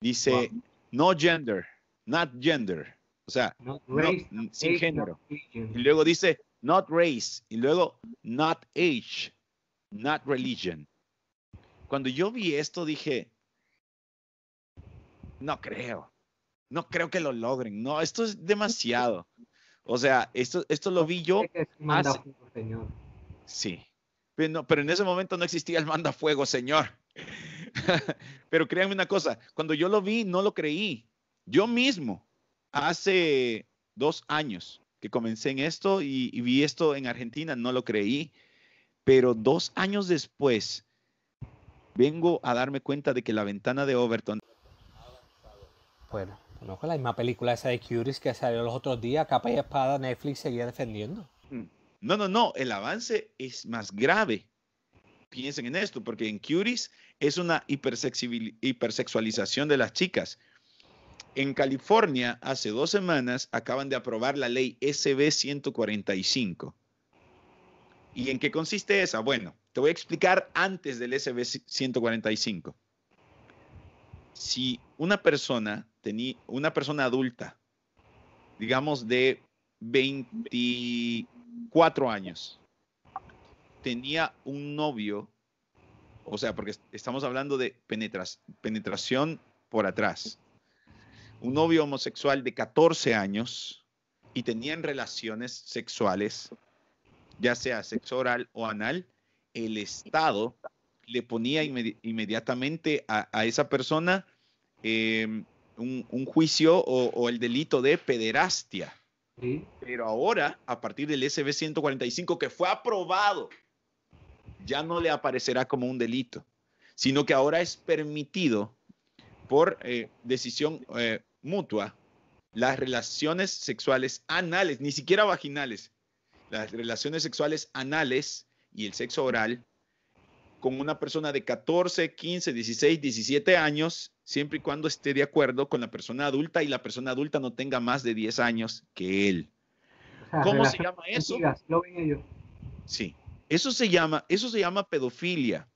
Dice, Wow. no gender, not gender. O sea, Not no, race, sin age, género. not religion. Y luego dice, not race. Y luego, not age, not religion. Cuando yo vi esto dije, no creo que lo logren. No, esto es demasiado. O sea, esto lo vi yo hace... Señor. Sí, pero en ese momento no existía el mandafuego, señor. Pero créanme una cosa, cuando yo lo vi, no lo creí. Yo mismo, hace 2 años que comencé en esto y vi esto en Argentina, no lo creí. Pero 2 años después, vengo a darme cuenta de que la ventana de Overton... Bueno, conozco la misma película esa de Curies que salió los otros días, capa y espada, Netflix seguía defendiendo. No, el avance es más grave. Piensen en esto, porque en Cuties es una hipersexualización de las chicas. En California, hace 2 semanas, acaban de aprobar la ley SB 145. ¿Y en qué consiste esa? Bueno, te voy a explicar antes del SB 145. Si una persona adulta, digamos de 24 años, tenía un novio, o sea, porque estamos hablando de penetración por atrás, un novio homosexual de 14 años y tenían relaciones sexuales, ya sea sexo oral o anal, el Estado le ponía inmediatamente a esa persona un juicio o el delito de pederastia. Sí. Pero ahora, a partir del SB 145, que fue aprobado, ya no le aparecerá como un delito, sino que ahora es permitido por decisión mutua las relaciones sexuales anales, ni siquiera vaginales, las relaciones sexuales anales y el sexo oral con una persona de 14, 15, 16, 17 años, siempre y cuando esté de acuerdo con la persona adulta y la persona adulta no tenga más de 10 años que él. O sea, ¿Cómo se relaciones llama eso? antiguas, lo ven ellos. Sí, eso se llama pedofilia.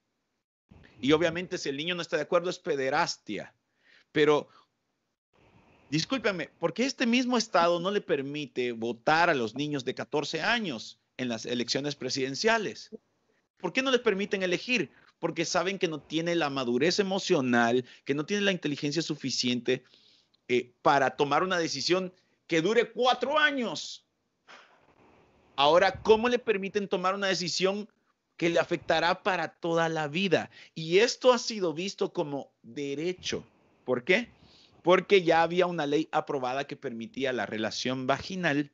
Y obviamente si el niño no está de acuerdo es pederastia. Pero discúlpeme, ¿por qué este mismo estado no le permite votar a los niños de 14 años en las elecciones presidenciales? ¿Por qué no les permiten elegir? Porque saben que no tiene la madurez emocional, que no tiene la inteligencia suficiente para tomar una decisión que dure 4 años. Ahora, ¿cómo le permiten tomar una decisión que le afectará para toda la vida? Y esto ha sido visto como derecho. ¿Por qué? Porque ya había una ley aprobada que permitía la relación vaginal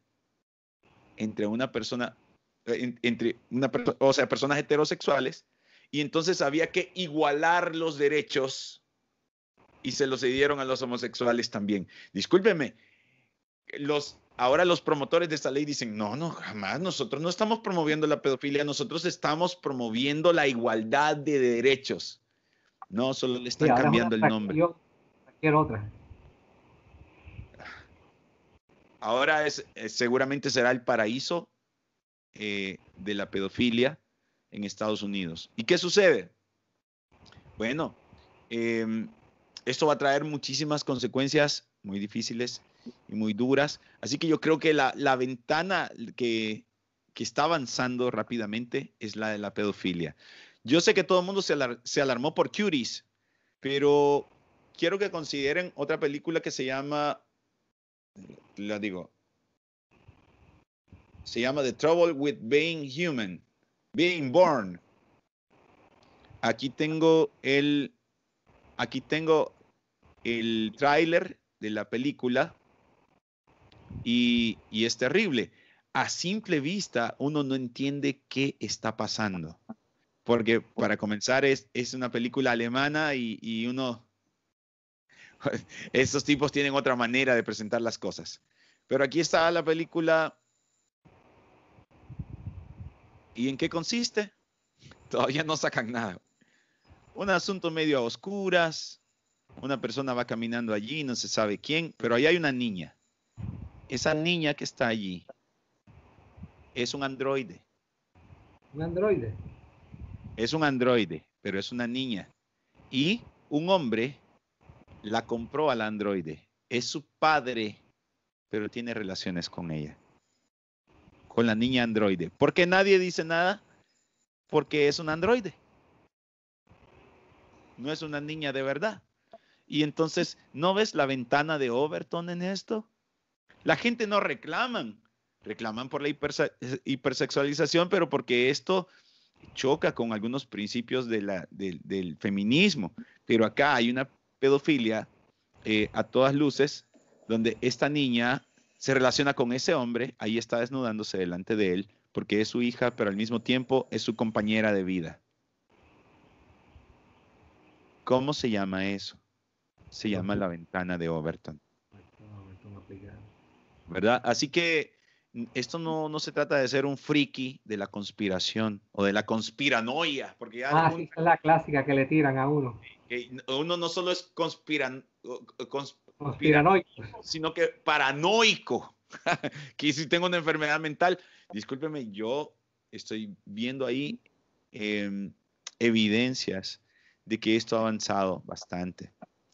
entre una persona, o sea, personas heterosexuales, y entonces había que igualar los derechos y se los cedieron a los homosexuales también. Discúlpeme, ahora los promotores de esta ley dicen, no, jamás, nosotros no estamos promoviendo la pedofilia, nosotros estamos promoviendo la igualdad de derechos. No, solo le Sí, están ahora es una cambiando el nombre. cualquier otra. Ahora seguramente será el paraíso de la pedofilia en Estados Unidos. ¿Y qué sucede? Bueno, esto va a traer muchísimas consecuencias muy difíciles y muy duras. Así que yo creo que la ventana que está avanzando rápidamente es la de la pedofilia. Yo sé que todo el mundo se alarmó por Cuties, pero quiero que consideren otra película que se llama, la digo, se llama The Trouble with Being Human, Being Born. Aquí tengo el tráiler de la película y es terrible. A simple vista uno no entiende qué está pasando. Porque para comenzar es una película alemana y uno, estos tipos tienen otra manera de presentar las cosas. Pero aquí está la película. ¿Y en qué consiste? Todavía no sacan nada. Un asunto medio a oscuras. Una persona va caminando allí, no se sabe quién, pero ahí hay una niña. Esa niña que está allí es un androide. ¿Un androide? Es un androide, pero es una niña. Y un hombre la compró al androide. Es su padre, pero tiene relaciones con ella. Con la niña androide. ¿Por qué nadie dice nada? Porque es un androide. No es una niña de verdad. Y entonces, ¿no ves la ventana de Overton en esto? La gente no reclaman. Reclaman por la hipersexualización, pero porque esto choca con algunos principios del feminismo. Pero acá hay una pedofilia a todas luces, donde esta niña se relaciona con ese hombre, ahí está desnudándose delante de él, porque es su hija, pero al mismo tiempo es su compañera de vida. ¿Cómo se llama eso? Se llama la ventana de Overton. ¿Verdad? Así que esto no se trata de ser un friki de la conspiración o de la conspiranoia, porque ya Sí, es la clásica que le tiran a uno. uno no solo es Conspiranoicos. sino que paranoico. Que si tengo una enfermedad mental, discúlpeme, yo estoy viendo ahí evidencias de que esto ha avanzado bastante,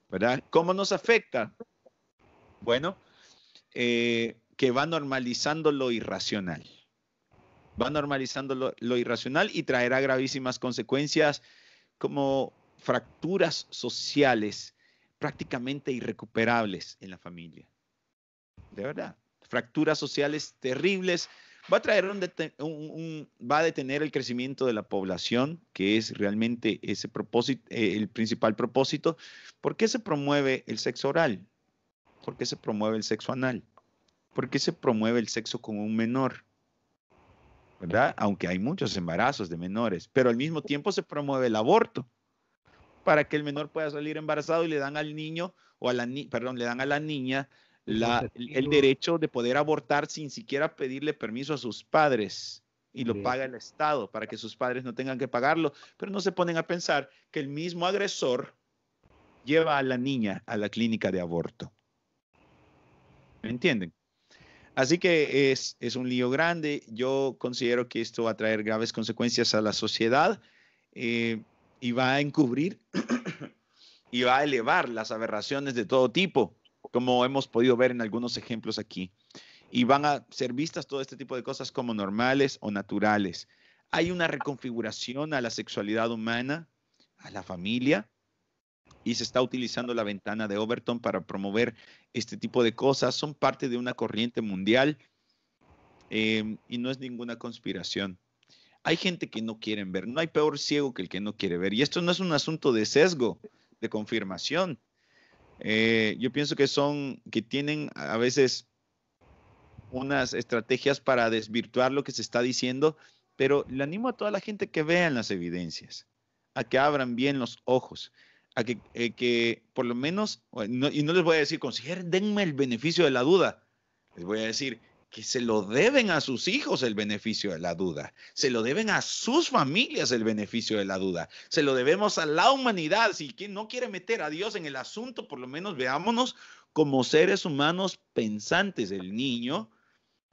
¿verdad? ¿Cómo nos afecta? Bueno, que va normalizando lo irracional. Va normalizando lo irracional y traerá gravísimas consecuencias como fracturas sociales prácticamente irrecuperables en la familia. De verdad, fracturas sociales terribles. Va a traer va a detener el crecimiento de la población, que es realmente ese propósito, el principal propósito. ¿Por qué se promueve el sexo oral? ¿Por qué se promueve el sexo anal? ¿Por qué se promueve el sexo con un menor? ¿Verdad? Aunque hay muchos embarazos de menores, pero al mismo tiempo se promueve el aborto para que el menor pueda salir embarazado y le dan al niño o a la le dan a la niña el derecho de poder abortar sin siquiera pedirle permiso a sus padres, y lo paga el Estado para que sus padres no tengan que pagarlo, pero no se ponen a pensar que el mismo agresor lleva a la niña a la clínica de aborto. ¿Me entienden? Así que es un lío grande. Yo considero que esto va a traer graves consecuencias a la sociedad y va a encubrir y va a elevar las aberraciones de todo tipo, como hemos podido ver en algunos ejemplos aquí. Y van a ser vistas todo este tipo de cosas como normales o naturales. Hay una reconfiguración a la sexualidad humana, a la familia, y se está utilizando la ventana de Overton para promover este tipo de cosas. Son parte de una corriente mundial y no es ninguna conspiración. Hay gente que no quieren ver. No hay peor ciego que el que no quiere ver. Y esto no es un asunto de sesgo, de confirmación. Yo pienso que tienen a veces unas estrategias para desvirtuar lo que se está diciendo, pero le animo a toda la gente que vean las evidencias, a que abran bien los ojos, a que por lo menos, y no les voy a decir, consideren, denme el beneficio de la duda, les voy a decir que se lo deben a sus hijos el beneficio de la duda, se lo deben a sus familias el beneficio de la duda, se lo debemos a la humanidad. Si quien no quiere meter a Dios en el asunto, por lo menos veámonos como seres humanos pensantes. El niño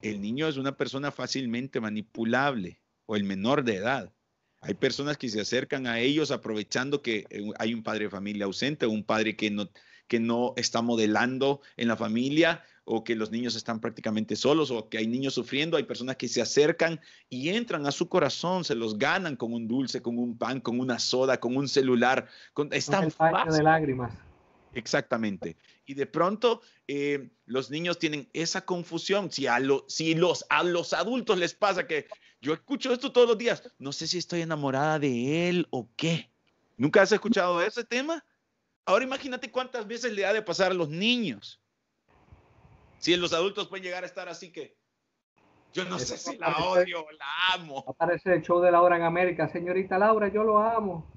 es una persona fácilmente manipulable, o el menor de edad. Hay personas que se acercan a ellos aprovechando que hay un padre de familia ausente, o un padre que no está modelando en la familia, o que los niños están prácticamente solos, o que hay niños sufriendo. Hay personas que se acercan y entran a su corazón, se los ganan con un dulce, con un pan, con una soda, con un celular. Es tan fácil. De lágrimas. Exactamente. Y de pronto los niños tienen esa confusión. Si a los adultos les pasa que yo escucho esto todos los días, no sé si estoy enamorada de él o qué. ¿Nunca has escuchado ese tema? Ahora imagínate cuántas veces le ha de pasar a los niños. Si los adultos pueden llegar a estar así que yo no sé si la odio o la amo. Aparece el show de Laura en América. Señorita Laura, yo lo amo.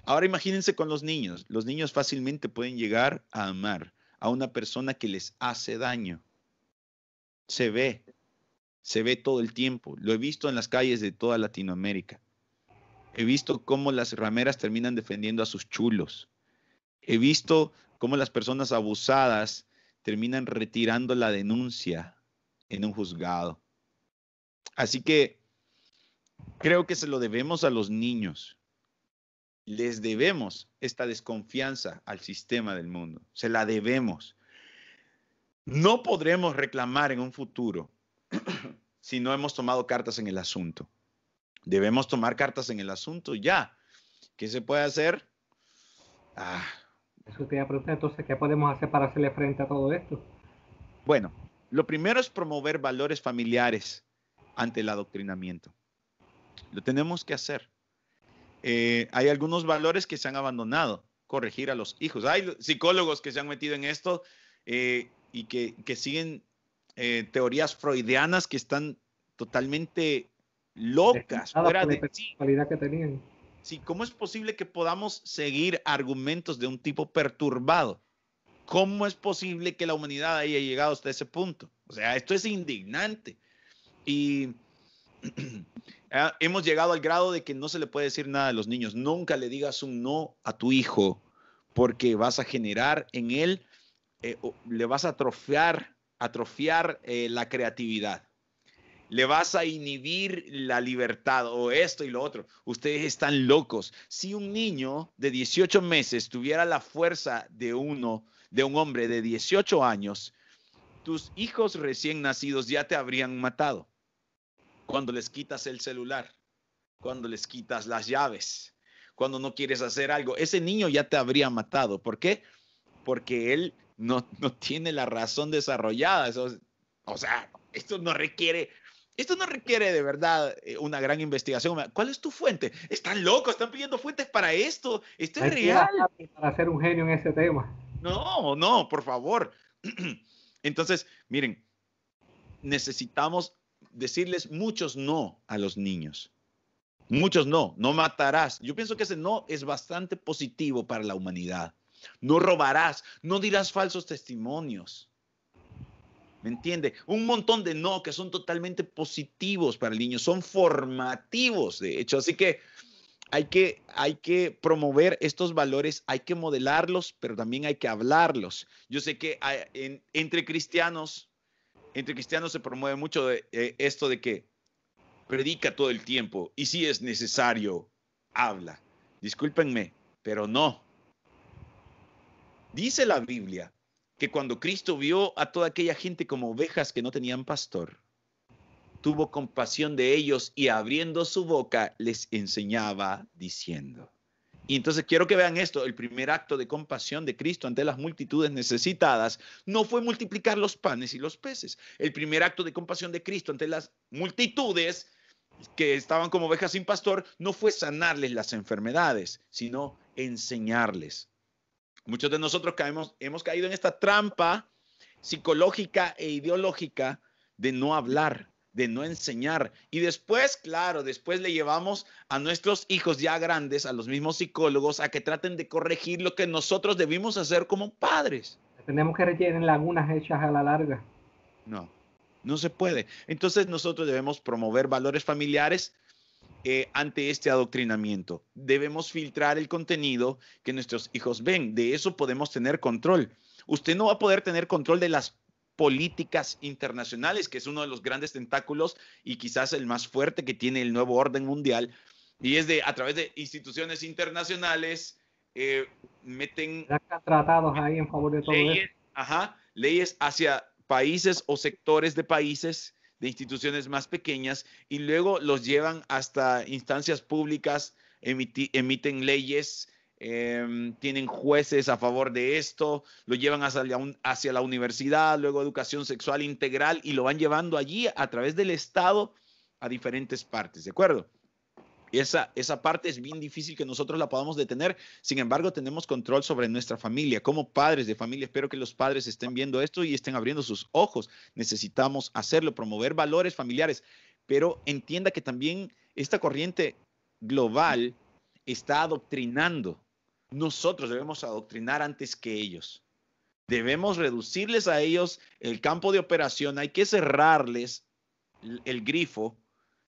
Ahora imagínense con los niños. Los niños fácilmente pueden llegar a amar a una persona que les hace daño. Se ve todo el tiempo. Lo he visto en las calles de toda Latinoamérica. He visto cómo las rameras terminan defendiendo a sus chulos. He visto cómo las personas abusadas terminan retirando la denuncia en un juzgado. Así que creo que se lo debemos a los niños. Les debemos esta desconfianza al sistema del mundo. Se la debemos. No podremos reclamar en un futuro si no hemos tomado cartas en el asunto. Debemos tomar cartas en el asunto ya. ¿Qué se puede hacer? Eso te iba a preguntar, entonces, ¿qué podemos hacer para hacerle frente a todo esto? Bueno, lo primero es promover valores familiares ante el adoctrinamiento. Lo tenemos que hacer. Hay algunos valores que se han abandonado. Corregir a los hijos. Hay psicólogos que se han metido en esto y que siguen teorías freudianas que están totalmente locas. Fuera de personalidad que tenían. Sí, ¿cómo es posible que podamos seguir argumentos de un tipo perturbado? ¿Cómo es posible que la humanidad haya llegado hasta ese punto? O sea, esto es indignante. Y hemos llegado al grado de que no se le puede decir nada a los niños. Nunca le digas un no a tu hijo, porque vas a generar en él le vas a atrofiar la creatividad. Le vas a inhibir la libertad o esto y lo otro. Ustedes están locos. Si un niño de 18 meses tuviera la fuerza de un hombre de 18 años, tus hijos recién nacidos ya te habrían matado. Cuando les quitas el celular, cuando les quitas las llaves, cuando no quieres hacer algo, ese niño ya te habría matado. ¿Por qué? Porque él no tiene la razón desarrollada. Esto no requiere de verdad una gran investigación. ¿Cuál es tu fuente? Están locos, están pidiendo fuentes para esto. Esto es real. Para ser un genio en ese tema. No, por favor. Entonces, miren, necesitamos decirles muchos no a los niños. Muchos no matarás. Yo pienso que ese no es bastante positivo para la humanidad. No robarás, no dirás falsos testimonios. ¿Me entiende? Un montón de no que son totalmente positivos para el niño, son formativos, de hecho. Así que hay que promover estos valores, hay que modelarlos, pero también hay que hablarlos. Yo sé que entre cristianos se promueve mucho esto de que predica todo el tiempo y si es necesario, habla. Discúlpenme, pero no. Dice la Biblia que cuando Cristo vio a toda aquella gente como ovejas que no tenían pastor, tuvo compasión de ellos y abriendo su boca les enseñaba diciendo. Y entonces quiero que vean esto, el primer acto de compasión de Cristo ante las multitudes necesitadas no fue multiplicar los panes y los peces. El primer acto de compasión de Cristo ante las multitudes que estaban como ovejas sin pastor no fue sanarles las enfermedades, sino enseñarles. Muchos de nosotros hemos caído en esta trampa psicológica e ideológica de no hablar, de no enseñar. Y después, claro, después le llevamos a nuestros hijos ya grandes, a los mismos psicólogos, a que traten de corregir lo que nosotros debimos hacer como padres. Tenemos que rellenar lagunas hechas a la larga. No se puede. Entonces nosotros debemos promover valores familiares ante este adoctrinamiento. Debemos filtrar el contenido que nuestros hijos ven. De eso podemos tener control. Usted no va a poder tener control de las políticas internacionales, que es uno de los grandes tentáculos y quizás el más fuerte que tiene el nuevo orden mundial. Y es a través de instituciones internacionales, meten tratados ahí en favor de todo leyes, leyes hacia países o sectores de países, de instituciones más pequeñas, y luego los llevan hasta instancias públicas, emiten leyes, tienen jueces a favor de esto, lo llevan hacia la universidad, luego educación sexual integral, y lo van llevando allí a través del Estado a diferentes partes, ¿de acuerdo? Esa parte es bien difícil que nosotros la podamos detener. Sin embargo, tenemos control sobre nuestra familia. Como padres de familia, espero que los padres estén viendo esto y estén abriendo sus ojos. Necesitamos hacerlo, promover valores familiares. Pero entienda que también esta corriente global está adoctrinando. Nosotros debemos adoctrinar antes que ellos. Debemos reducirles a ellos el campo de operación. Hay que cerrarles el grifo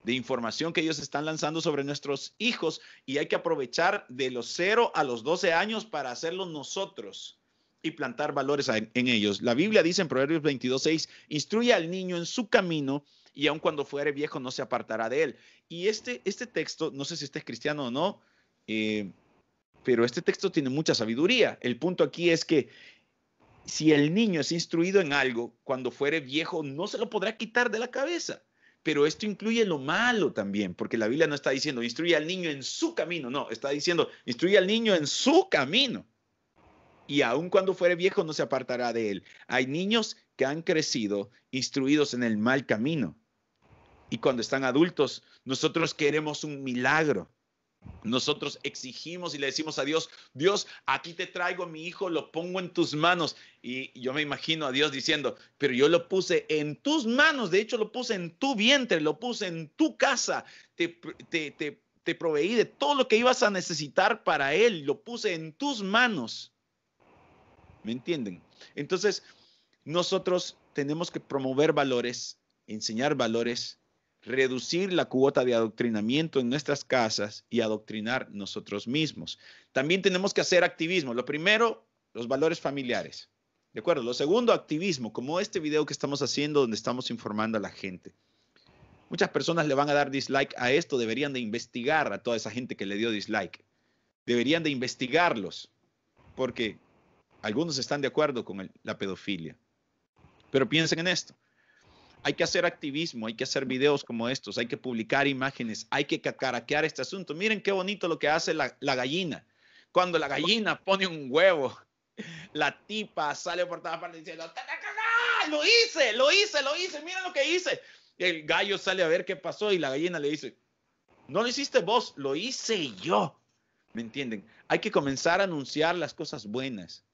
de información que ellos están lanzando sobre nuestros hijos y hay que aprovechar de los 0 a los 12 años para hacerlo nosotros y plantar valores en ellos. La Biblia dice en Proverbios 22:6, instruye al niño en su camino y aun cuando fuere viejo no se apartará de él. Y este texto, no sé si este es cristiano o no, pero este texto tiene mucha sabiduría. El punto aquí es que si el niño es instruido en algo, cuando fuere viejo no se lo podrá quitar de la cabeza. Pero esto incluye lo malo también, porque la Biblia no está diciendo instruye al niño en su camino, no, está diciendo instruye al niño en su camino. Y aun cuando fuere viejo no se apartará de él. Hay niños que han crecido instruidos en el mal camino. Y cuando están adultos, nosotros queremos un milagro. Nosotros exigimos y le decimos a Dios, Dios, aquí te traigo a mi hijo, lo pongo en tus manos. Y yo me imagino a Dios diciendo, pero yo lo puse en tus manos, de hecho lo puse en tu vientre, lo puse en tu casa, te proveí de todo lo que ibas a necesitar para él, lo puse en tus manos. ¿Me entienden? Entonces, nosotros tenemos que promover valores, enseñar valores, reducir la cuota de adoctrinamiento en nuestras casas y adoctrinar nosotros mismos. También tenemos que hacer activismo. Lo primero, los valores familiares. ¿De acuerdo? Lo segundo, activismo, como este video que estamos haciendo donde estamos informando a la gente. Muchas personas le van a dar dislike a esto, deberían de investigar a toda esa gente que le dio dislike. Deberían de investigarlos, porque algunos están de acuerdo con la pedofilia. Pero piensen en esto. Hay que hacer activismo, hay que hacer videos como estos, hay que publicar imágenes, hay que cacaraquear este asunto. Miren qué bonito lo que hace la gallina. Cuando la gallina pone un huevo, la tipa sale por todas partes diciendo, lo hice, miren lo que hice. Y el gallo sale a ver qué pasó y la gallina le dice, no lo hiciste vos, lo hice yo. ¿Me entienden? Hay que comenzar a anunciar las cosas buenas.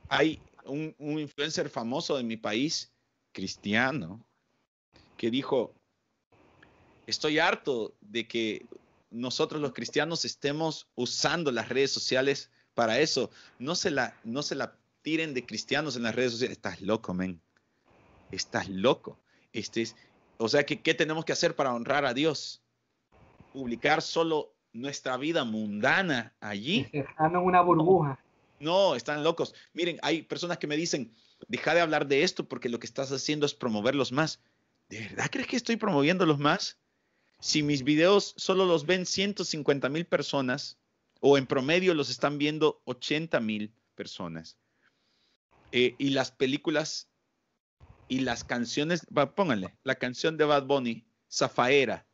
Hay un influencer famoso de mi país, cristiano, que dijo, estoy harto de que nosotros los cristianos estemos usando las redes sociales para eso. No se la tiren de cristianos en las redes sociales. Estás loco, men. Estás loco. O sea, ¿qué tenemos que hacer para honrar a Dios? Publicar solo nuestra vida mundana allí. Están en una burbuja. No, están locos. Miren, hay personas que me dicen, deja de hablar de esto porque lo que estás haciendo es promoverlos más. ¿De verdad crees que estoy promoviéndolos más? Si mis videos solo los ven 150,000 personas o en promedio los están viendo 80,000 personas. Y las películas y las canciones, pónganle, la canción de Bad Bunny, Zafaera,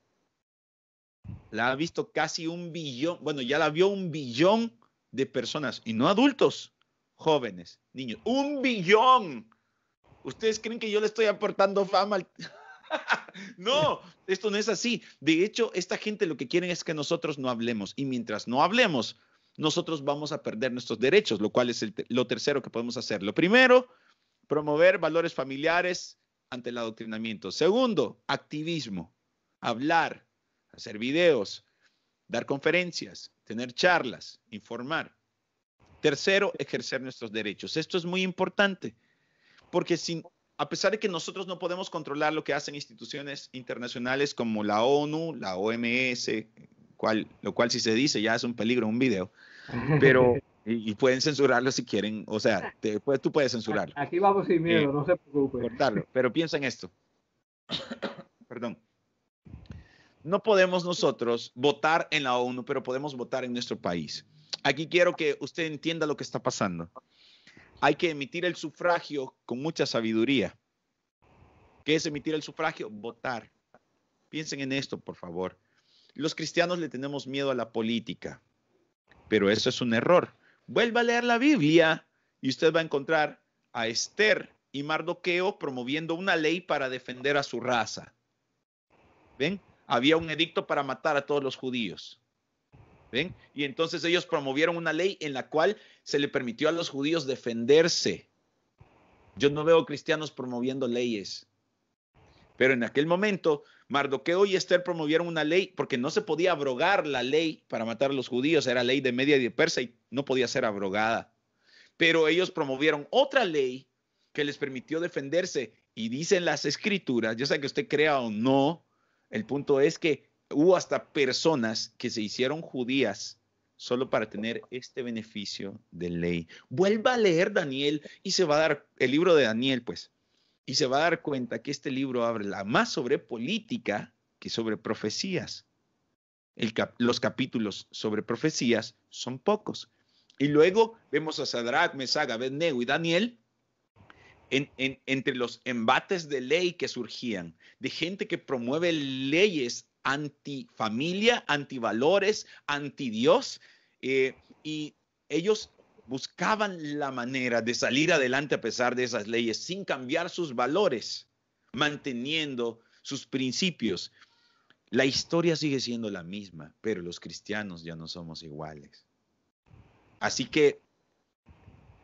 la ha visto casi 1 billón, bueno, ya la vio 1 billón de personas, y no adultos, jóvenes, niños. 1 billón. ¿Ustedes creen que yo le estoy aportando fama al... No, esto no es así. De hecho, esta gente lo que quieren es que nosotros no hablemos, y mientras no hablemos, nosotros vamos a perder nuestros derechos, lo cual es lo tercero que podemos hacer. Lo primero, promover valores familiares ante el adoctrinamiento. Segundo, activismo, hablar, hacer videos, dar conferencias, tener charlas, informar. Tercero, ejercer nuestros derechos. Esto es muy importante, porque a pesar de que nosotros no podemos controlar lo que hacen instituciones internacionales como la ONU, la OMS, lo cual si se dice ya es un peligro, un video, pero y pueden censurarlo si quieren, o sea, tú puedes censurarlo. Aquí vamos sin miedo, no se preocupe. Cortarlo, pero piensa en esto. Perdón. No podemos nosotros votar en la ONU, pero podemos votar en nuestro país. Aquí quiero que usted entienda lo que está pasando. Hay que emitir el sufragio con mucha sabiduría. ¿Qué es emitir el sufragio? Votar. Piensen en esto, por favor. Los cristianos le tenemos miedo a la política, pero eso es un error. Vuelva a leer la Biblia y usted va a encontrar a Esther y Mardoqueo promoviendo una ley para defender a su raza. ¿Ven? Había un edicto para matar a todos los judíos. ¿Ven? Y entonces ellos promovieron una ley en la cual se le permitió a los judíos defenderse. Yo no veo cristianos promoviendo leyes. Pero en aquel momento, Mardoqueo y Esther promovieron una ley porque no se podía abrogar la ley para matar a los judíos. Era ley de Media y de Persa y no podía ser abrogada. Pero ellos promovieron otra ley que les permitió defenderse. Y dicen las escrituras, yo sé que usted crea o no, el punto es que hubo hasta personas que se hicieron judías solo para tener este beneficio de ley. Vuelva a leer Daniel y se va a dar, el libro de Daniel, pues, y se va a dar cuenta que este libro habla más sobre política que sobre profecías. Los capítulos sobre profecías son pocos. Y luego vemos a Sadrach, Mesach, Abednego y Daniel entre los embates de ley que surgían, de gente que promueve leyes antifamilia, antivalores, antidios, y ellos buscaban la manera de salir adelante a pesar de esas leyes, sin cambiar sus valores, manteniendo sus principios. La historia sigue siendo la misma, pero los cristianos ya no somos iguales. Así que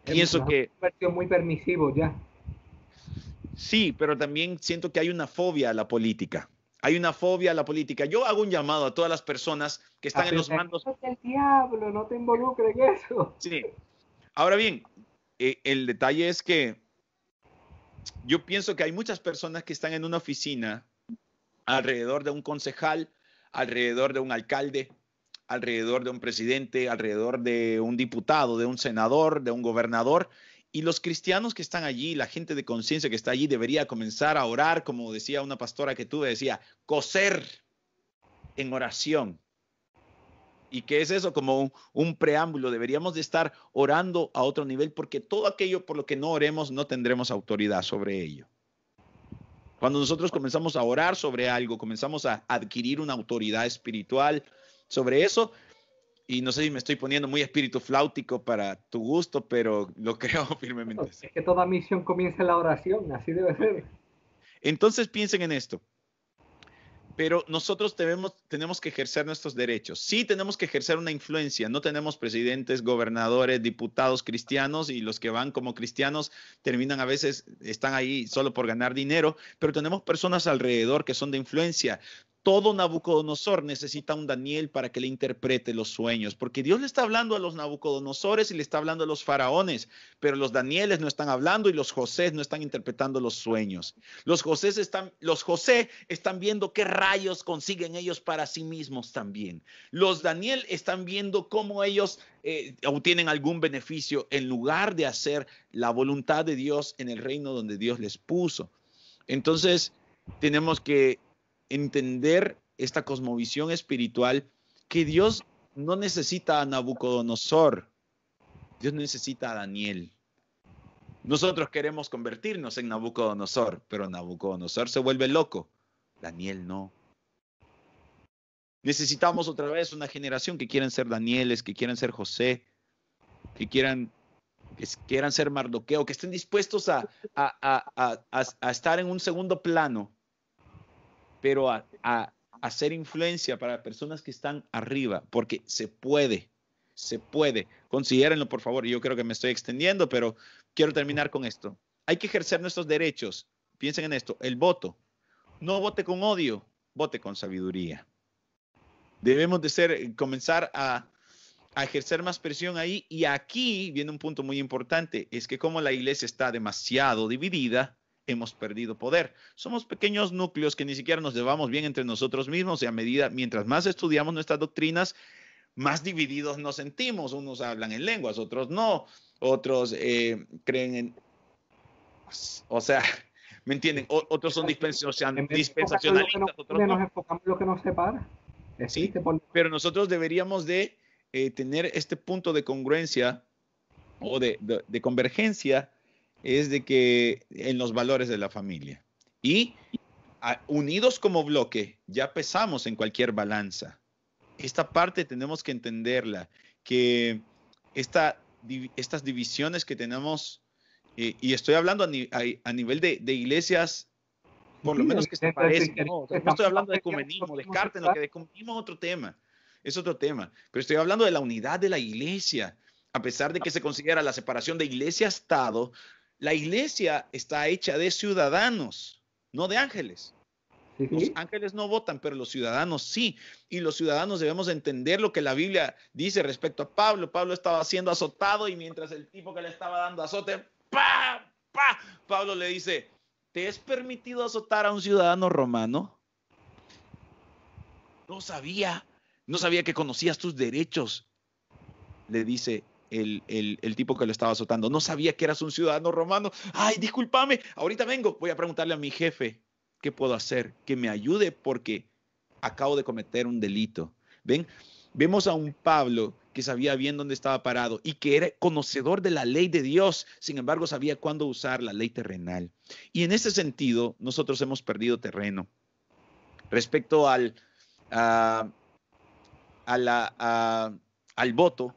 pienso que... Muy permisivo ya. Sí, pero también siento que hay una fobia a la política. Hay una fobia a la política. Yo hago un llamado a todas las personas que están en los mandos. Es el diablo, no te involucres en eso. Sí. Ahora bien, el detalle es que yo pienso que hay muchas personas que están en una oficina alrededor de un concejal, alrededor de un alcalde, alrededor de un presidente, alrededor de un diputado, de un senador, de un gobernador, Y los cristianos que están allí, la gente de conciencia que está allí, debería comenzar a orar, como decía una pastora que tuve, decía, coser en oración. ¿Y qué es eso? Como un preámbulo. Deberíamos de estar orando a otro nivel porque todo aquello por lo que no oremos no tendremos autoridad sobre ello. Cuando nosotros comenzamos a orar sobre algo, comenzamos a adquirir una autoridad espiritual sobre eso. Y no sé si me estoy poniendo muy espíritu flautico para tu gusto, pero lo creo firmemente. Es que toda misión comienza en la oración, así debe ser. Entonces piensen en esto. Pero nosotros tenemos que ejercer nuestros derechos. Sí tenemos que ejercer una influencia. No tenemos presidentes, gobernadores, diputados cristianos y los que van como cristianos terminan a veces, están ahí solo por ganar dinero, pero tenemos personas alrededor que son de influencia. Todo Nabucodonosor necesita un Daniel para que le interprete los sueños, porque Dios le está hablando a los Nabucodonosores y le está hablando a los faraones, pero los Danieles no están hablando y los José no están interpretando los sueños. Los José están viendo qué rayos consiguen ellos para sí mismos también. Los Daniel están viendo cómo ellos obtienen algún beneficio en lugar de hacer la voluntad de Dios en el reino donde Dios les puso. Entonces, tenemos que entender esta cosmovisión espiritual que Dios no necesita a Nabucodonosor, Dios necesita a Daniel. Nosotros queremos convertirnos en Nabucodonosor, pero Nabucodonosor se vuelve loco, Daniel no. Necesitamos otra vez una generación que quieran ser Danieles, que quieran ser José, que quieran ser Mardoqueo, que estén dispuestos a estar en un segundo plano, pero a hacer influencia para personas que están arriba, porque se puede. Considérenlo, por favor. Yo creo que me estoy extendiendo, pero quiero terminar con esto. Hay que ejercer nuestros derechos. Piensen en esto, el voto. No vote con odio, vote con sabiduría. Debemos de comenzar a ejercer más presión ahí. Y aquí viene un punto muy importante, es que como la iglesia está demasiado dividida, hemos perdido poder. Somos pequeños núcleos que ni siquiera nos llevamos bien entre nosotros mismos y mientras más estudiamos nuestras doctrinas, más divididos nos sentimos. Unos hablan en lenguas, otros no, otros creen en... O sea, ¿me entienden? Otros son dispensacionalistas, otros no. Nos enfocamos en lo que nos separa. Sí, pero nosotros deberíamos de tener este punto de congruencia o de convergencia, es de que en los valores de la familia. Y unidos como bloque, ya pesamos en cualquier balanza. Esta parte tenemos que entenderla, que estas divisiones que tenemos, y estoy hablando a nivel de iglesias, por lo menos que se parezcan, ¿no? No estoy hablando de ecumenismo, descarten lo que de ecumenismo es otro tema, pero estoy hablando de la unidad de la iglesia. A pesar de que se considera la separación de iglesia-estado, la iglesia está hecha de ciudadanos, no de ángeles. Los ángeles no votan, pero los ciudadanos sí. Y los ciudadanos debemos entender lo que la Biblia dice respecto a Pablo. Pablo estaba siendo azotado y mientras el tipo que le estaba dando azote, ¡pa! ¡pa! Pablo le dice, ¿te es permitido azotar a un ciudadano romano? No sabía que conocías tus derechos, le dice el tipo que lo estaba azotando. No sabía que eras un ciudadano romano. Ay, discúlpame, ahorita vengo. Voy a preguntarle a mi jefe qué puedo hacer, que me ayude porque acabo de cometer un delito. ¿Ven? Vemos a un Pablo que sabía bien dónde estaba parado y que era conocedor de la ley de Dios, sin embargo sabía cuándo usar la ley terrenal. Y en ese sentido, nosotros hemos perdido terreno respecto al voto,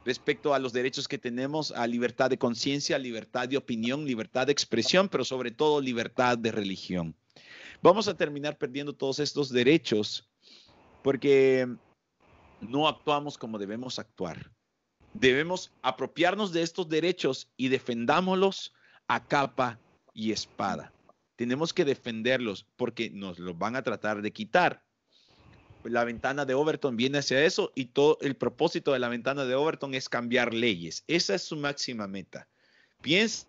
respecto a los derechos que tenemos a libertad de conciencia, libertad de opinión, libertad de expresión, pero sobre todo libertad de religión. Vamos a terminar perdiendo todos estos derechos porque no actuamos como debemos actuar. Debemos apropiarnos de estos derechos y defendámoslos a capa y espada. Tenemos que defenderlos porque nos los van a tratar de quitar. La ventana de Overton viene hacia eso y todo el propósito de la ventana de Overton es cambiar leyes. Esa es su máxima meta. Piensa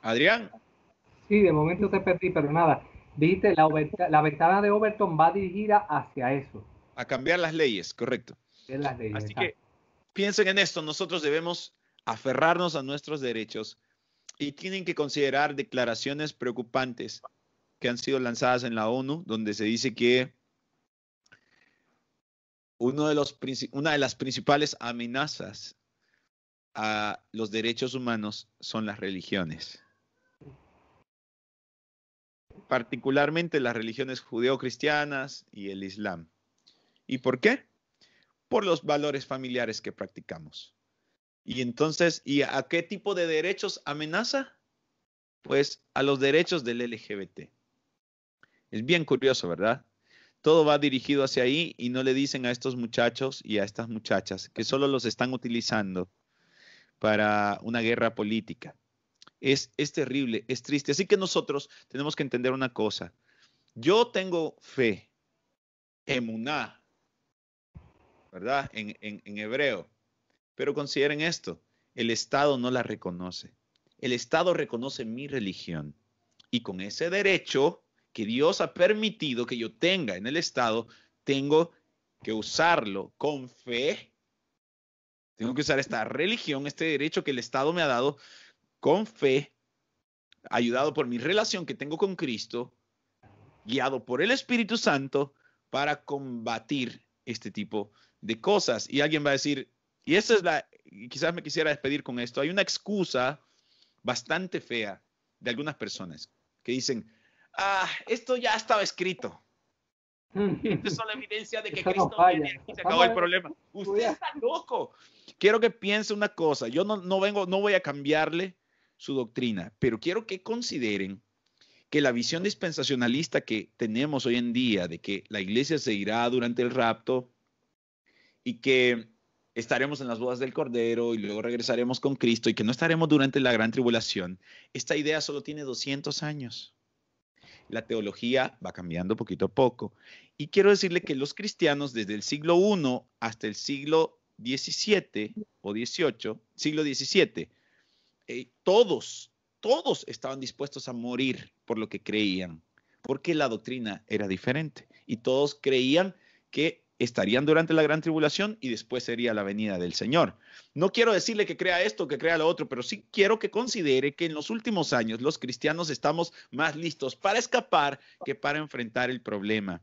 Adrián, Sí, de momento te perdí, pero nada. Viste, la ventana de Overton va dirigida hacia eso. a cambiar las leyes, correcto. Es la ley, Así exacto. que piensen en esto, nosotros debemos aferrarnos a nuestros derechos y tienen que considerar declaraciones preocupantes que han sido lanzadas en la ONU, donde se dice que una de las principales amenazas a los derechos humanos son las religiones, particularmente las religiones judeo-cristianas y el Islam. ¿Y por qué? Por los valores familiares que practicamos. Y entonces, ¿y a qué tipo de derechos amenaza? Pues a los derechos del LGBT. Es bien curioso, ¿verdad? Todo va dirigido hacia ahí y no le dicen a estos muchachos y a estas muchachas que solo los están utilizando para una guerra política. Es terrible, es triste. Así que nosotros tenemos que entender una cosa. Yo tengo fe, emuná, ¿verdad? En hebreo. Pero consideren esto, el Estado no la reconoce. El Estado reconoce mi religión. Y con ese derecho que Dios ha permitido que yo tenga en el Estado, tengo que usarlo con fe. Tengo que usar esta religión, este derecho que el Estado me ha dado con fe, ayudado por mi relación que tengo con Cristo, guiado por el Espíritu Santo para combatir este tipo de cosas. Y alguien va a decir, y esa es quizás me quisiera despedir con esto, hay una excusa bastante fea de algunas personas que dicen, esto ya estaba escrito. Esto es solo evidencia de que Eso no Cristo falla. viene y se acabó el problema. Usted está loco. Quiero que piense una cosa. Yo no voy a cambiarle su doctrina, pero quiero que consideren que la visión dispensacionalista que tenemos hoy en día de que la iglesia se irá durante el rapto y que estaremos en las bodas del Cordero y luego regresaremos con Cristo y que no estaremos durante la gran tribulación, esta idea solo tiene 200 años. La teología va cambiando poquito a poco. Y quiero decirle que los cristianos desde el siglo I hasta el siglo XVII o XVIII, siglo XVII, todos estaban dispuestos a morir por lo que creían, porque la doctrina era diferente. Y todos creían que estarían durante la gran tribulación y después sería la venida del Señor. No quiero decirle que crea esto, que crea lo otro, pero sí quiero que considere que en los últimos años los cristianos estamos más listos para escapar que para enfrentar el problema.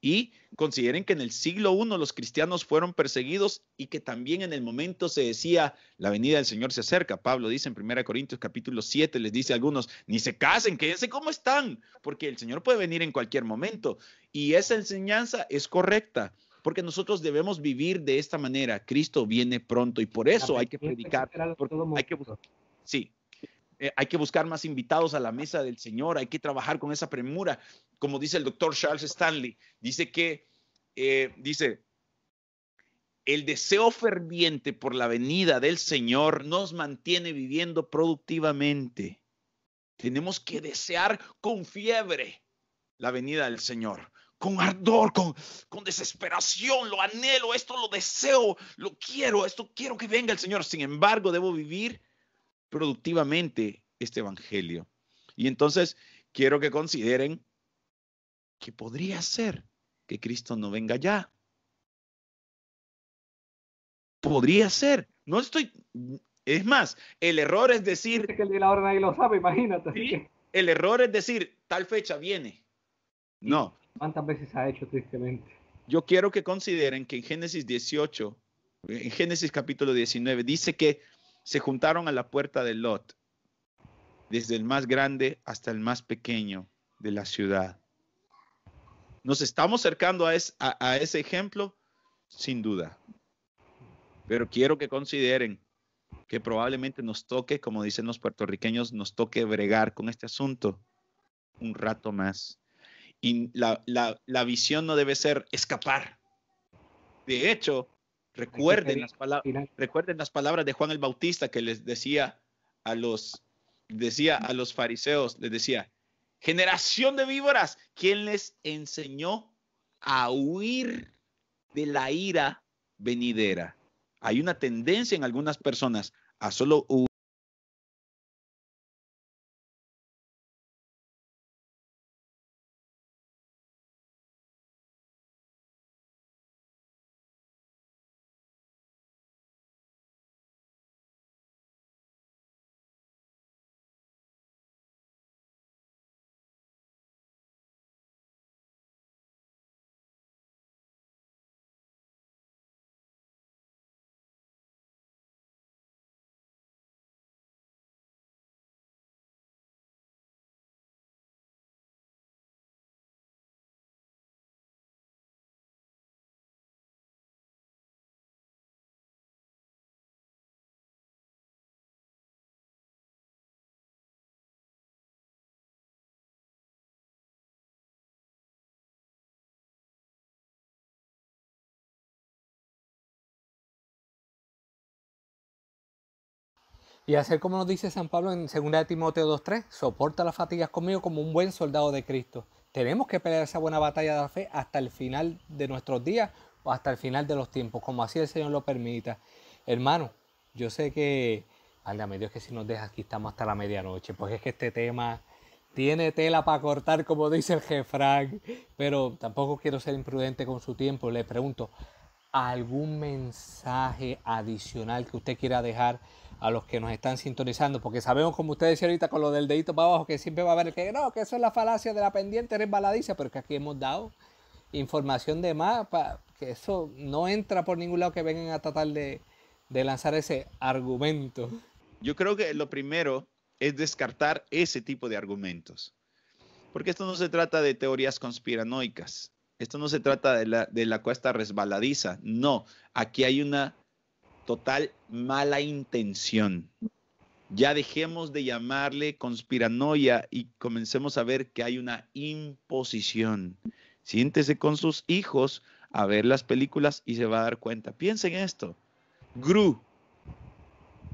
Y consideren que en el siglo I los cristianos fueron perseguidos y que también en el momento se decía, la venida del Señor se acerca. Pablo dice en 1 Corintios capítulo 7, les dice a algunos, ni se casen, quédense como están, porque el Señor puede venir en cualquier momento. Y esa enseñanza es correcta, porque nosotros debemos vivir de esta manera. Cristo viene pronto y por eso hay que predicar, porque hay que buscar. Sí, hay que buscar más invitados a la mesa del Señor, hay que trabajar con esa premura. Como dice el doctor Charles Stanley, dice que, el deseo ferviente por la venida del Señor nos mantiene viviendo productivamente. Tenemos que desear con fiebre la venida del Señor, con ardor, con desesperación, lo anhelo, esto lo deseo, lo quiero, esto quiero que venga el Señor. Sin embargo, debo vivir productivamente este evangelio. Y entonces quiero que consideren que podría ser que Cristo no venga ya. Podría ser. No estoy. Es más, el error es decir. Que el día y la hora nadie lo sabe, imagínate. ¿Sí? Así que... El error es decir, tal fecha viene. No. ¿Cuántas veces ha hecho tristemente? Yo quiero que consideren que en Génesis 18, en Génesis capítulo 19, dice que se juntaron a la puerta de Lot, desde el más grande hasta el más pequeño de la ciudad. ¿Nos estamos acercando a ese ejemplo? Sin duda. Pero quiero que consideren que probablemente nos toque, como dicen los puertorriqueños, nos toque bregar con este asunto un rato más. Y la visión no debe ser escapar. De hecho, recuerden las palabras de Juan el Bautista que les decía a los fariseos, les decía, generación de víboras, ¿quién les enseñó a huir de la ira venidera? Hay una tendencia en algunas personas a solo Y hacer como nos dice San Pablo en 2 de Timoteo 2:3, soporta las fatigas conmigo como un buen soldado de Cristo. Tenemos que pelear esa buena batalla de la fe hasta el final de nuestros días o hasta el final de los tiempos, como así el Señor lo permita. Hermano, yo sé que, válgame Dios, que si nos deja aquí estamos hasta la medianoche, porque es que este tema tiene tela para cortar, como dice el jefrán, pero tampoco quiero ser imprudente con su tiempo. Le pregunto, ¿algún mensaje adicional que usted quiera dejar a los que nos están sintonizando? Porque sabemos, como usted decía ahorita con lo del dedito para abajo, que siempre va a haber el que no, que eso es la falacia de la pendiente resbaladiza, pero que aquí hemos dado información de más, que eso no entra por ningún lado que vengan a tratar de lanzar ese argumento. Yo creo que lo primero es descartar ese tipo de argumentos, porque esto no se trata de teorías conspiranoicas, esto no se trata de la cuesta resbaladiza, no, aquí hay una total mala intención. Ya dejemos de llamarle conspiranoia y comencemos a ver que hay una imposición. Siéntese con sus hijos a ver las películas y se va a dar cuenta. Piensen en esto. Gru,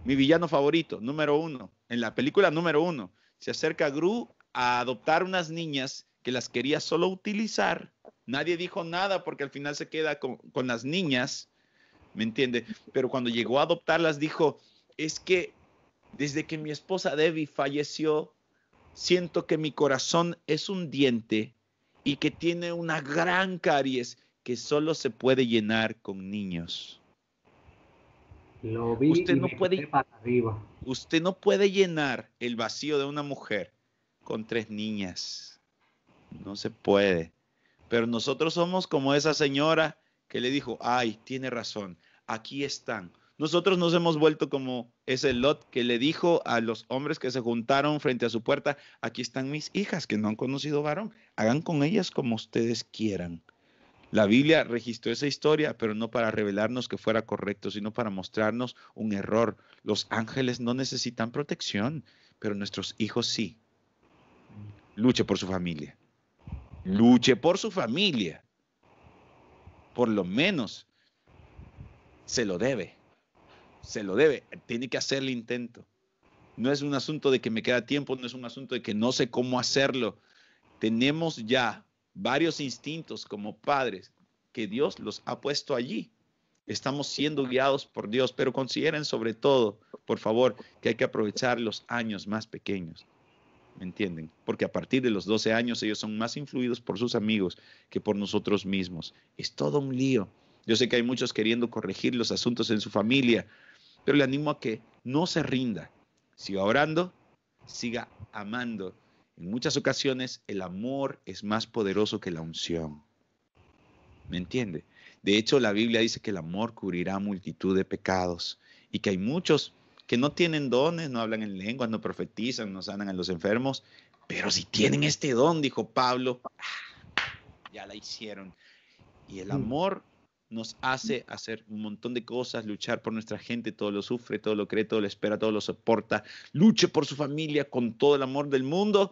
mi villano favorito, número 1, en la película número 1, se acerca Gru a adoptar unas niñas que las quería solo utilizar. Nadie dijo nada porque al final se queda con las niñas, ¿me entiende? Pero cuando llegó a adoptarlas dijo, es que desde que mi esposa Debbie falleció, siento que mi corazón es un diente y que tiene una gran caries que solo se puede llenar con niños. Lo vi Usted y no me puede, quedé para arriba. usted no puede llenar el vacío de una mujer con 3 niñas. No se puede. Pero nosotros somos como esa señora que le dijo, ay, tiene razón, aquí están. Nosotros nos hemos vuelto como ese Lot que le dijo a los hombres que se juntaron frente a su puerta, aquí están mis hijas que no han conocido varón, hagan con ellas como ustedes quieran. La Biblia registró esa historia, pero no para revelarnos que fuera correcto, sino para mostrarnos un error. Los ángeles no necesitan protección, pero nuestros hijos sí. Luche por su familia. Luche por su familia. Por lo menos se lo debe. Se lo debe. Tiene que hacer el intento. No es un asunto de que me queda tiempo, no es un asunto de que no sé cómo hacerlo. Tenemos ya varios instintos como padres que Dios los ha puesto allí. Estamos siendo guiados por Dios, pero consideren sobre todo, por favor, que hay que aprovechar los años más pequeños. ¿Me entienden? Porque a partir de los 12 años ellos son más influidos por sus amigos que por nosotros mismos. Es todo un lío. Yo sé que hay muchos queriendo corregir los asuntos en su familia, pero le animo a que no se rinda. Siga orando, siga amando. En muchas ocasiones el amor es más poderoso que la unción. ¿Me entiende? De hecho, la Biblia dice que el amor cubrirá multitud de pecados y que hay muchos que no tienen dones, no hablan en lenguas, no profetizan, no sanan a los enfermos, pero si tienen este don, dijo Pablo, ya la hicieron. Y el amor nos hace hacer un montón de cosas, luchar por nuestra gente, todo lo sufre, todo lo cree, todo lo espera, todo lo soporta. Luche por su familia con todo el amor del mundo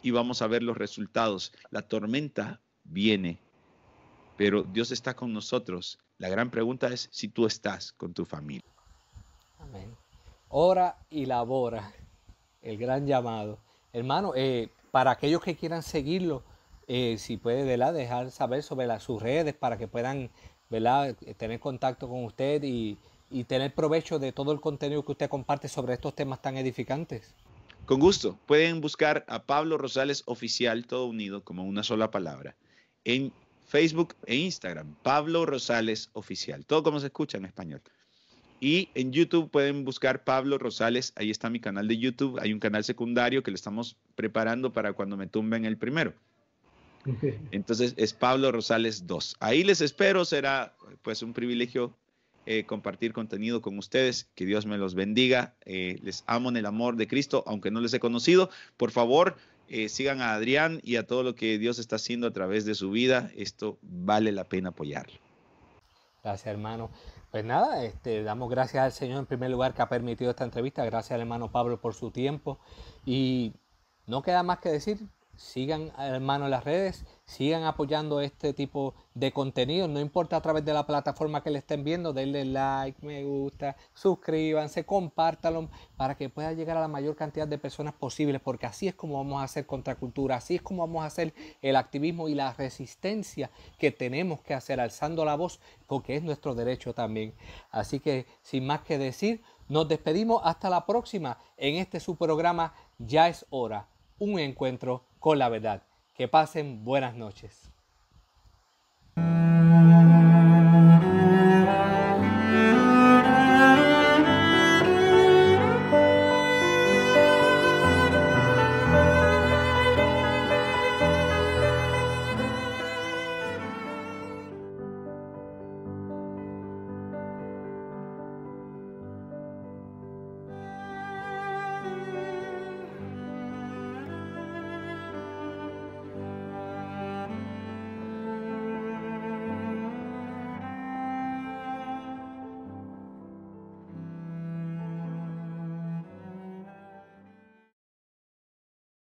y vamos a ver los resultados. La tormenta viene, pero Dios está con nosotros. La gran pregunta es si tú estás con tu familia. Amén. Ora y labora, el gran llamado. Hermano, para aquellos que quieran seguirlo, si puede, ¿verdad?, dejar saber sobre sus redes para que puedan, ¿verdad?, tener contacto con usted y tener provecho de todo el contenido que usted comparte sobre estos temas tan edificantes. Con gusto. Pueden buscar a Pablo Rosales Oficial, todo unido como una sola palabra, en Facebook e Instagram. Pablo Rosales Oficial, todo como se escucha en español. Y en YouTube pueden buscar Pablo Rosales, ahí está mi canal de YouTube, hay un canal secundario que lo estamos preparando para cuando me tumben el primero. Entonces es Pablo Rosales 2. Ahí les espero, será pues un privilegio compartir contenido con ustedes, que Dios me los bendiga, les amo en el amor de Cristo, aunque no les he conocido, por favor sigan a Adrián y a todo lo que Dios está haciendo a través de su vida, esto vale la pena apoyarlo. Gracias, hermano. Pues nada, damos gracias al Señor en primer lugar que ha permitido esta entrevista, gracias al hermano Pablo por su tiempo y no queda más que decir, sigan hermano en las redes, sigan apoyando este tipo de contenido, no importa a través de la plataforma que le estén viendo, denle like, me gusta, suscríbanse, compártanlo para que pueda llegar a la mayor cantidad de personas posibles, porque así es como vamos a hacer contracultura, así es como vamos a hacer el activismo y la resistencia que tenemos que hacer, alzando la voz, porque es nuestro derecho también. Así que sin más que decir, nos despedimos hasta la próxima en este su programa Ya es hora, un encuentro con la verdad. Que pasen buenas noches.